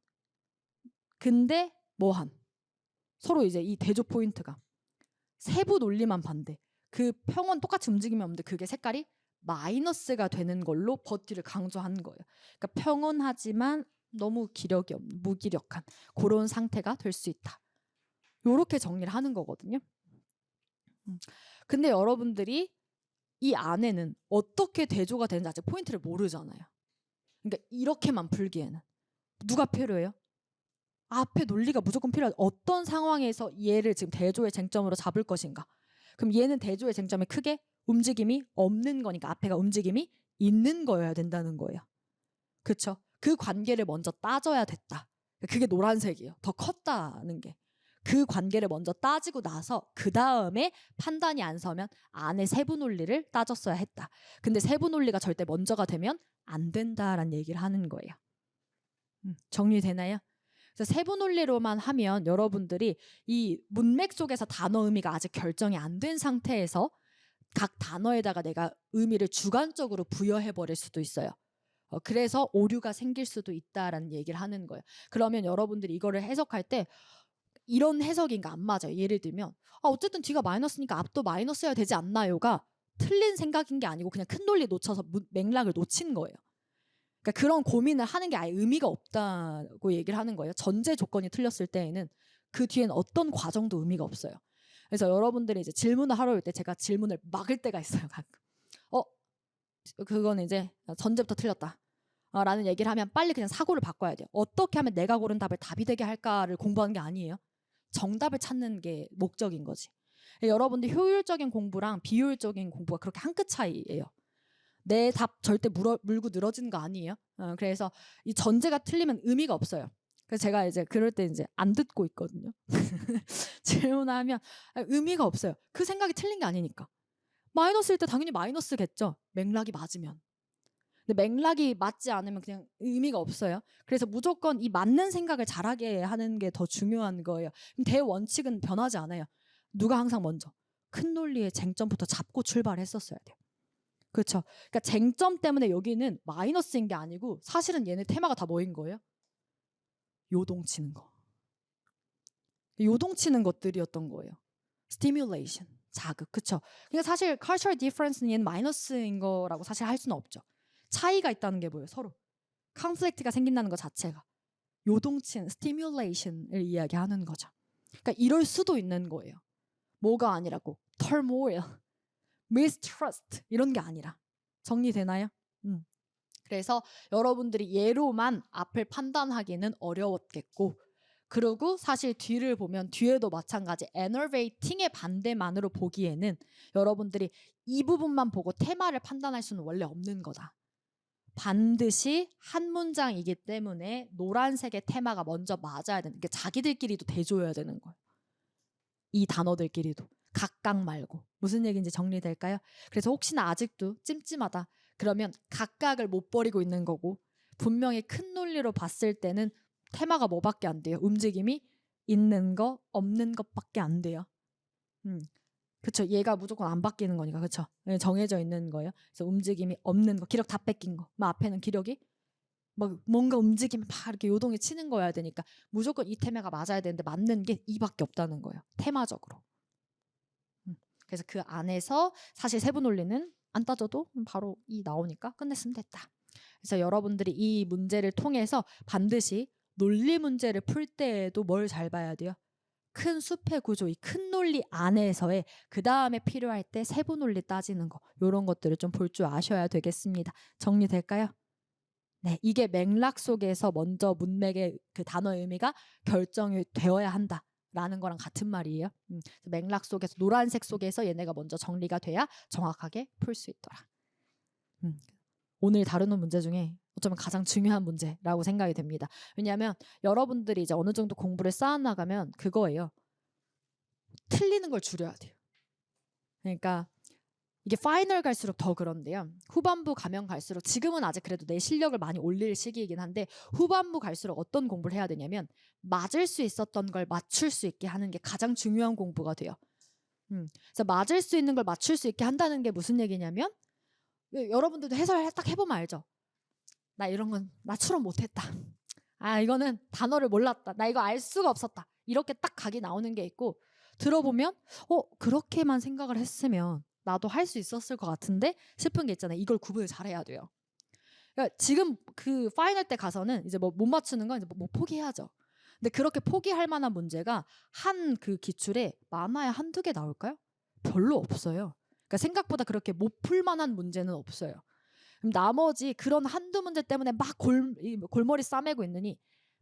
[SPEAKER 1] 근데 뭐한 서로 이제 이 대조 포인트가 세부 논리만 반대. 그 평온 똑같이 움직임이 없는데 그게 색깔이 마이너스가 되는 걸로 버티를 강조한 거예요. 그러니까 평온하지만 너무 기력이 없는 무기력한 그런 상태가 될 수 있다. 요렇게 정리를 하는 거거든요. 근데 여러분들이 이 안에는 어떻게 대조가 되는지 아직 포인트를 모르잖아요. 그러니까 이렇게만 풀기에는 누가 필요해요? 앞에 논리가 무조건 필요하죠. 어떤 상황에서 얘를 지금 대조의 쟁점으로 잡을 것인가? 그럼 얘는 대조의 쟁점에 크게 움직임이 없는 거니까 앞에가 움직임이 있는 거여야 된다는 거예요. 그렇죠? 그 관계를 먼저 따져야 됐다. 그게 노란색이에요. 더 컸다는 게. 그 관계를 먼저 따지고 나서 그 다음에 판단이 안 서면 안에 세부 논리를 따졌어야 했다. 근데 세부 논리가 절대 먼저가 되면 안 된다라는 얘기를 하는 거예요. 정리되나요? 그래서 세부 논리로만 하면 여러분들이 이 문맥 속에서 단어 의미가 아직 결정이 안 된 상태에서 각 단어에다가 내가 의미를 주관적으로 부여해 버릴 수도 있어요. 그래서 오류가 생길 수도 있다라는 얘기를 하는 거예요. 그러면 여러분들이 이거를 해석할 때 이런 해석인가 안 맞아요. 예를 들면 어쨌든 뒤가 마이너스니까 앞도 마이너스여야 되지 않나요가 틀린 생각인 게 아니고 그냥 큰 논리 놓쳐서 맥락을 놓친 거예요. 그러니까 그런 고민을 하는 게 아예 의미가 없다고 얘기를 하는 거예요. 전제 조건이 틀렸을 때에는 그 뒤에는 어떤 과정도 의미가 없어요. 그래서 여러분들이 이제 질문을 하러 올 때 제가 질문을 막을 때가 있어요. 가끔. 그건 이제 전제부터 틀렸다. 라는 얘기를 하면 빨리 그냥 사고를 바꿔야 돼요. 어떻게 하면 내가 고른 답을 답이 되게 할까를 공부하는 게 아니에요. 정답을 찾는 게 목적인 거지. 여러분들 효율적인 공부랑 비효율적인 공부가 그렇게 한 끗 차이예요. 내 답 절대 물고 늘어지는 거 아니에요. 그래서 이 전제가 틀리면 의미가 없어요. 그래서 제가 이제 그럴 때 이제 안 듣고 있거든요. 질문하면 의미가 없어요. 그 생각이 틀린 게 아니니까. 마이너스일 때 당연히 마이너스겠죠. 맥락이 맞으면. 근데 맥락이 맞지 않으면 그냥 의미가 없어요. 그래서 무조건 이 맞는 생각을 잘하게 하는 게 더 중요한 거예요. 그럼 대원칙은 변하지 않아요. 누가 항상 먼저 큰 논리의 쟁점부터 잡고 출발했었어야 돼요. 그렇죠. 그러니까 쟁점 때문에 여기는 마이너스인 게 아니고 사실은 얘네 테마가 다 뭐인 거예요? 요동치는 거. 요동치는 것들이었던 거예요. stimulation, 자극. 그렇죠. 그러니까 사실 cultural difference는 얘는 마이너스인 거라고 사실 할 수는 없죠. 차이가 있다는 게 뭐예요? 서로. conflict가 생긴다는 것 자체가. 요동치는 stimulation을 이야기하는 거죠. 그러니까 이럴 수도 있는 거예요. 뭐가 아니라고. turmoil, mistrust 이런 게 아니라. 정리되나요? 그래서 여러분들이 예로만 앞을 판단하기는 어려웠겠고 그리고 사실 뒤를 보면 뒤에도 마찬가지 enervating의 반대만으로 보기에는 여러분들이 이 부분만 보고 테마를 판단할 수는 원래 없는 거다. 반드시 한 문장이기 때문에 노란색의 테마가 먼저 맞아야 되는 게 자기들끼리도 대조해야 되는 거예요. 이 단어들끼리도 각각 말고 무슨 얘기인지 정리될까요? 그래서 혹시나 아직도 찜찜하다 그러면 각각을 못 버리고 있는 거고 분명히 큰 논리로 봤을 때는 테마가 뭐밖에 안 돼요? 움직임이 있는 거, 없는 것밖에 안 돼요. 그쵸? 얘가 무조건 안 바뀌는 거니까, 그쵸? 정해져 있는 거예요. 그래서 움직임이 없는 거, 기력 다 뺏긴 거. 막 앞에는 기력이 막 뭔가 움직임이 막 이렇게 요동이 치는 거여야 되니까 무조건 이 테마가 맞아야 되는데 맞는 게 이밖에 없다는 거예요. 테마적으로. 그래서 그 안에서 사실 세부 논리는 안 따져도 바로 이 나오니까 끝냈으면 됐다. 그래서 여러분들이 이 문제를 통해서 반드시 논리 문제를 풀 때에도 뭘 잘 봐야 돼요? 큰 숲의 구조, 이 큰 논리 안에서의 그 다음에 필요할 때 세부 논리 따지는 거, 이런 것들을 좀 볼 줄 아셔야 되겠습니다. 정리될까요? 네, 이게 맥락 속에서 먼저 문맥의 그 단어의 의미가 결정이 되어야 한다라는 거랑 같은 말이에요. 맥락 속에서 노란색 속에서 얘네가 먼저 정리가 돼야 정확하게 풀 수 있더라. 오늘 다루는 문제 중에 어쩌면 가장 중요한 문제라고 생각이 됩니다. 왜냐하면 여러분들이 이제 어느 정도 공부를 쌓아나가면 그거예요. 틀리는 걸 줄여야 돼요. 그러니까 이게 파이널 갈수록 더 그런데요. 후반부 가면 갈수록 지금은 아직 그래도 내 실력을 많이 올릴 시기이긴 한데 후반부 갈수록 어떤 공부를 해야 되냐면 맞을 수 있었던 걸 맞출 수 있게 하는 게 가장 중요한 공부가 돼요. 그래서 맞을 수 있는 걸 맞출 수 있게 한다는 게 무슨 얘기냐면 여러분들도 해설 딱 해보면 알죠. 나 이런 건 나처럼 못했다. 아 이거는 단어를 몰랐다. 나 이거 알 수가 없었다. 이렇게 딱 각이 나오는 게 있고 들어보면 그렇게만 생각을 했으면 나도 할 수 있었을 것 같은데 싶은 게 있잖아요. 이걸 구분을 잘해야 돼요. 그러니까 지금 그 파이널 때 가서는 이제 뭐 못 맞추는 건 이제 뭐 포기해야죠. 근데 그렇게 포기할 만한 문제가 한 그 기출에 많아야 한두 개 나올까요? 별로 없어요. 그러니까 생각보다 그렇게 못 풀 만한 문제는 없어요. 그럼 나머지 그런 한두 문제 때문에 막 골머리 싸매고 있느니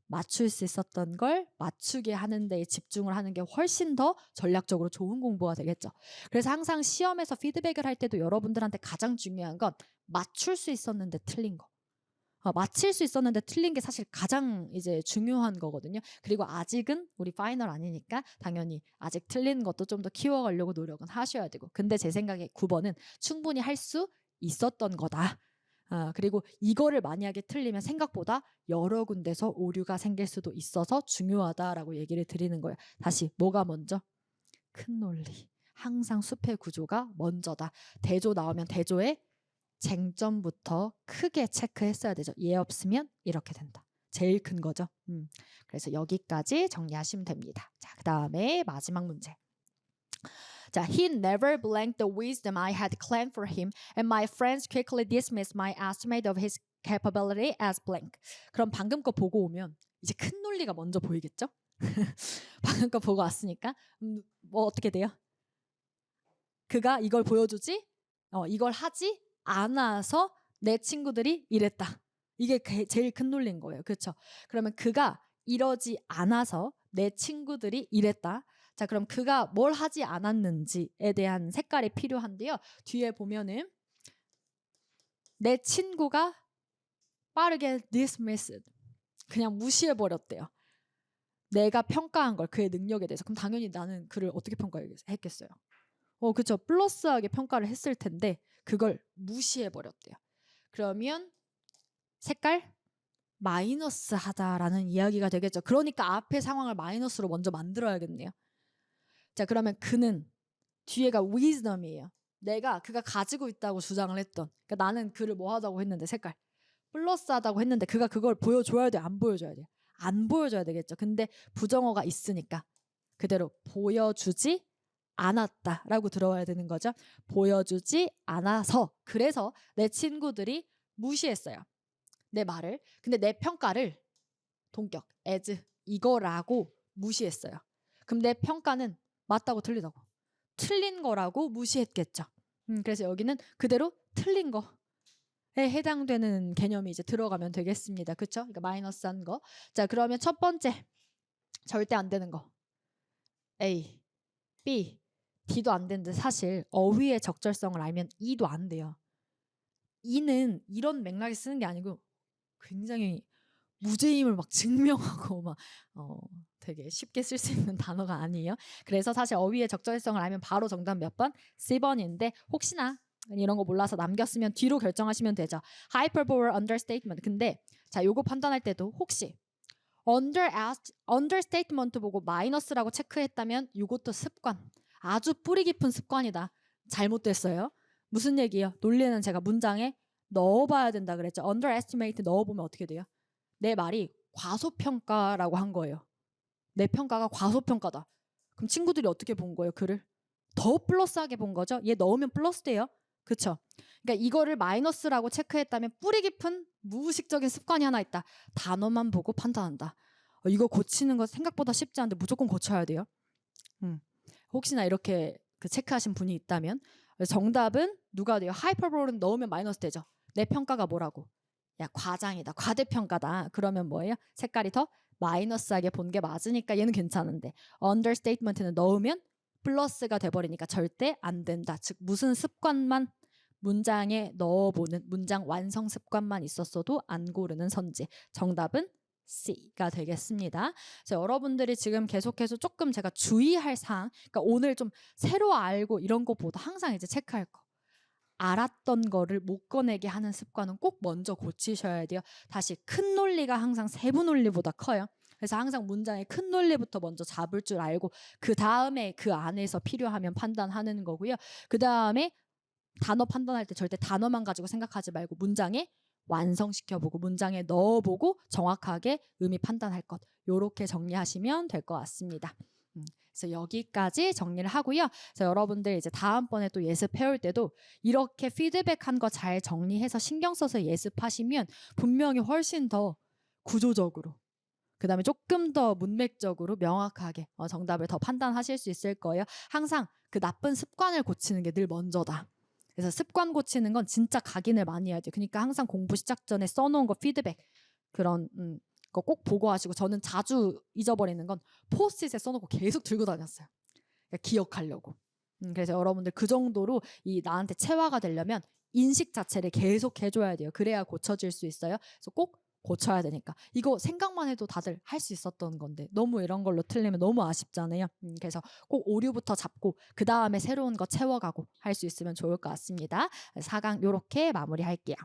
[SPEAKER 1] 맞출 수 있었던 걸 맞추게 하는 데에 집중을 하는 게 훨씬 더 전략적으로 좋은 공부가 되겠죠. 그래서 항상 시험에서 피드백을 할 때도 여러분들한테 가장 중요한 건 맞출 수 있었는데 틀린 거. 맞힐 수 있었는데 틀린 게 사실 가장 이제 중요한 거거든요. 그리고 아직은 우리 파이널 아니니까 당연히 아직 틀린 것도 좀 더 키워가려고 노력은 하셔야 되고. 근데 제 생각에 9번은 충분히 할 수 있었던 거다. 그리고 이거를 만약에 틀리면 생각보다 여러 군데서 오류가 생길 수도 있어서 중요하다라고 얘기를 드리는 거예요. 다시 뭐가 먼저? 큰 논리. 항상 숲의 구조가 먼저다. 대조 나오면 대조의 쟁점부터 크게 체크했어야 되죠. 얘 없으면 이렇게 된다. 제일 큰 거죠. 그래서 여기까지 정리하시면 됩니다. 자, 그 다음에 마지막 문제. 자, he never blanked the wisdom I had claimed for him, and my friends quickly dismissed my estimate of his capability as blank. 그럼 방금 거 보고 오면 이제 큰 논리가 먼저 보이겠죠? 방금 거 보고 왔으니까 뭐 어떻게 돼요? 그가 이걸 보여주지, 이걸 하지 않아서 내 친구들이 이랬다. 이게 제일 큰 논리인 거예요. 그렇죠? 그러면 그가 이러지 않아서 내 친구들이 이랬다. 자, 그럼 그가 뭘 하지 않았는지에 대한 색깔이 필요한데요. 뒤에 보면은 내 친구가 빠르게 dismissed, 그냥 무시해버렸대요. 내가 평가한 걸, 그의 능력에 대해서. 그럼 당연히 나는 그를 어떻게 평가했겠어요? 그렇죠. 플러스하게 평가를 했을 텐데 그걸 무시해버렸대요. 그러면 색깔 마이너스 하다라는 이야기가 되겠죠. 그러니까 앞에 상황을 마이너스로 먼저 만들어야겠네요. 자, 그러면 그는 뒤에가 wisdom이에요. 그가 가지고 있다고 주장을 했던. 그러니까 나는 그를 뭐 하자고 했는데 색깔 플러스하다고 했는데 그가 그걸 보여줘야 돼, 안 보여줘야 돼? 안 보여줘야 되겠죠. 근데 부정어가 있으니까 그대로 보여주지 않았다라고 들어와야 되는 거죠. 보여주지 않아서, 그래서 내 친구들이 무시했어요. 내 말을. 근데 내 평가를 동격, as 이거라고 무시했어요. 그럼 내 평가는 맞다고 틀리다고? 틀린 거라고 무시했겠죠. 그래서 여기는 그대로 틀린 거에 해당되는 개념이 이제 들어가면 되겠습니다. 그렇죠? 그러니까 마이너스한 거. 자, 그러면 첫 번째 절대 안 되는 거. A, B, D도 안 되는데 사실 어휘의 적절성을 알면 E도 안 돼요. E는 이런 맥락에 쓰는 게 아니고 굉장히 무죄임을 막 증명하고 막 되게 쉽게 쓸 수 있는 단어가 아니에요. 그래서 사실 어휘의 적절성을 알면 바로 정답 몇 번? C번인데 혹시나 이런 거 몰라서 남겼으면 뒤로 결정하시면 되죠. hyperbole, understatement. 근데 자, 요거 판단할 때도 혹시 understatement 보고 마이너스라고 체크했다면 이것도 습관. 아주 뿌리 깊은 습관이다. 잘못됐어요. 무슨 얘기예요? 논리는 제가 문장에 넣어봐야 된다 그랬죠. underestimate 넣어보면 어떻게 돼요? 내 말이 과소평가라고 한 거예요. 내 평가가 과소평가다. 그럼 친구들이 어떻게 본 거예요? 글을 더 플러스하게 본 거죠. 얘 넣으면 플러스 돼요. 그쵸? 그러니까 이거를 마이너스라고 체크했다면 뿌리 깊은 무의식적인 습관이 하나 있다. 단어만 보고 판단한다. 이거 고치는 거 생각보다 쉽지 않은데 무조건 고쳐야 돼요. 혹시나 이렇게 그 체크하신 분이 있다면 정답은 누가 돼요? 하이퍼볼은 넣으면 마이너스 되죠. 내 평가가 뭐라고? 야, 과장이다. 과대평가다. 그러면 뭐예요? 색깔이 더 마이너스하게 본 게 맞으니까 얘는 괜찮은데 understatement는 넣으면 플러스가 돼버리니까 절대 안 된다. 즉 무슨 습관만 문장에 넣어보는 문장 완성 습관만 있었어도 안 고르는 선지. 정답은 C가 되겠습니다. 그래서 여러분들이 지금 계속해서 조금 제가 주의할 사항, 그러니까 오늘 좀 새로 알고 이런 거보다 항상 이제 체크할 거. 알았던 거를 못 꺼내게 하는 습관은 꼭 먼저 고치셔야 돼요. 다시 큰 논리가 항상 세부 논리보다 커요. 그래서 항상 문장의 큰 논리부터 먼저 잡을 줄 알고 그 다음에 그 안에서 필요하면 판단하는 거고요. 그 다음에 단어 판단할 때 절대 단어만 가지고 생각하지 말고 문장에 완성시켜보고 문장에 넣어보고 정확하게 의미 판단할 것. 요렇게 정리하시면 될 것 같습니다. 그래서 여기까지 정리를 하고요. 그래서 여러분들 이제 다음번에 또 예습해올 때도 이렇게 피드백한 거 잘 정리해서 신경 써서 예습하시면 분명히 훨씬 더 구조적으로 그 다음에 조금 더 문맥적으로 명확하게 정답을 더 판단하실 수 있을 거예요. 항상 그 나쁜 습관을 고치는 게 늘 먼저다. 그래서 습관 고치는 건 진짜 각인을 많이 해야 돼요. 그러니까 항상 공부 시작 전에 써놓은 거 피드백 그런 거 꼭 보고 하시고 저는 자주 잊어버리는 건 포스트잇에 써놓고 계속 들고 다녔어요. 그러니까 기억하려고. 그래서 여러분들 그 정도로 이 나한테 체화가 되려면 인식 자체를 계속 해줘야 돼요. 그래야 고쳐질 수 있어요. 그래서 꼭 고쳐야 되니까 이거 생각만 해도 다들 할 수 있었던 건데 너무 이런 걸로 틀리면 너무 아쉽잖아요. 그래서 꼭 오류부터 잡고 그 다음에 새로운 거 채워가고 할 수 있으면 좋을 것 같습니다. 4강 이렇게 마무리할게요.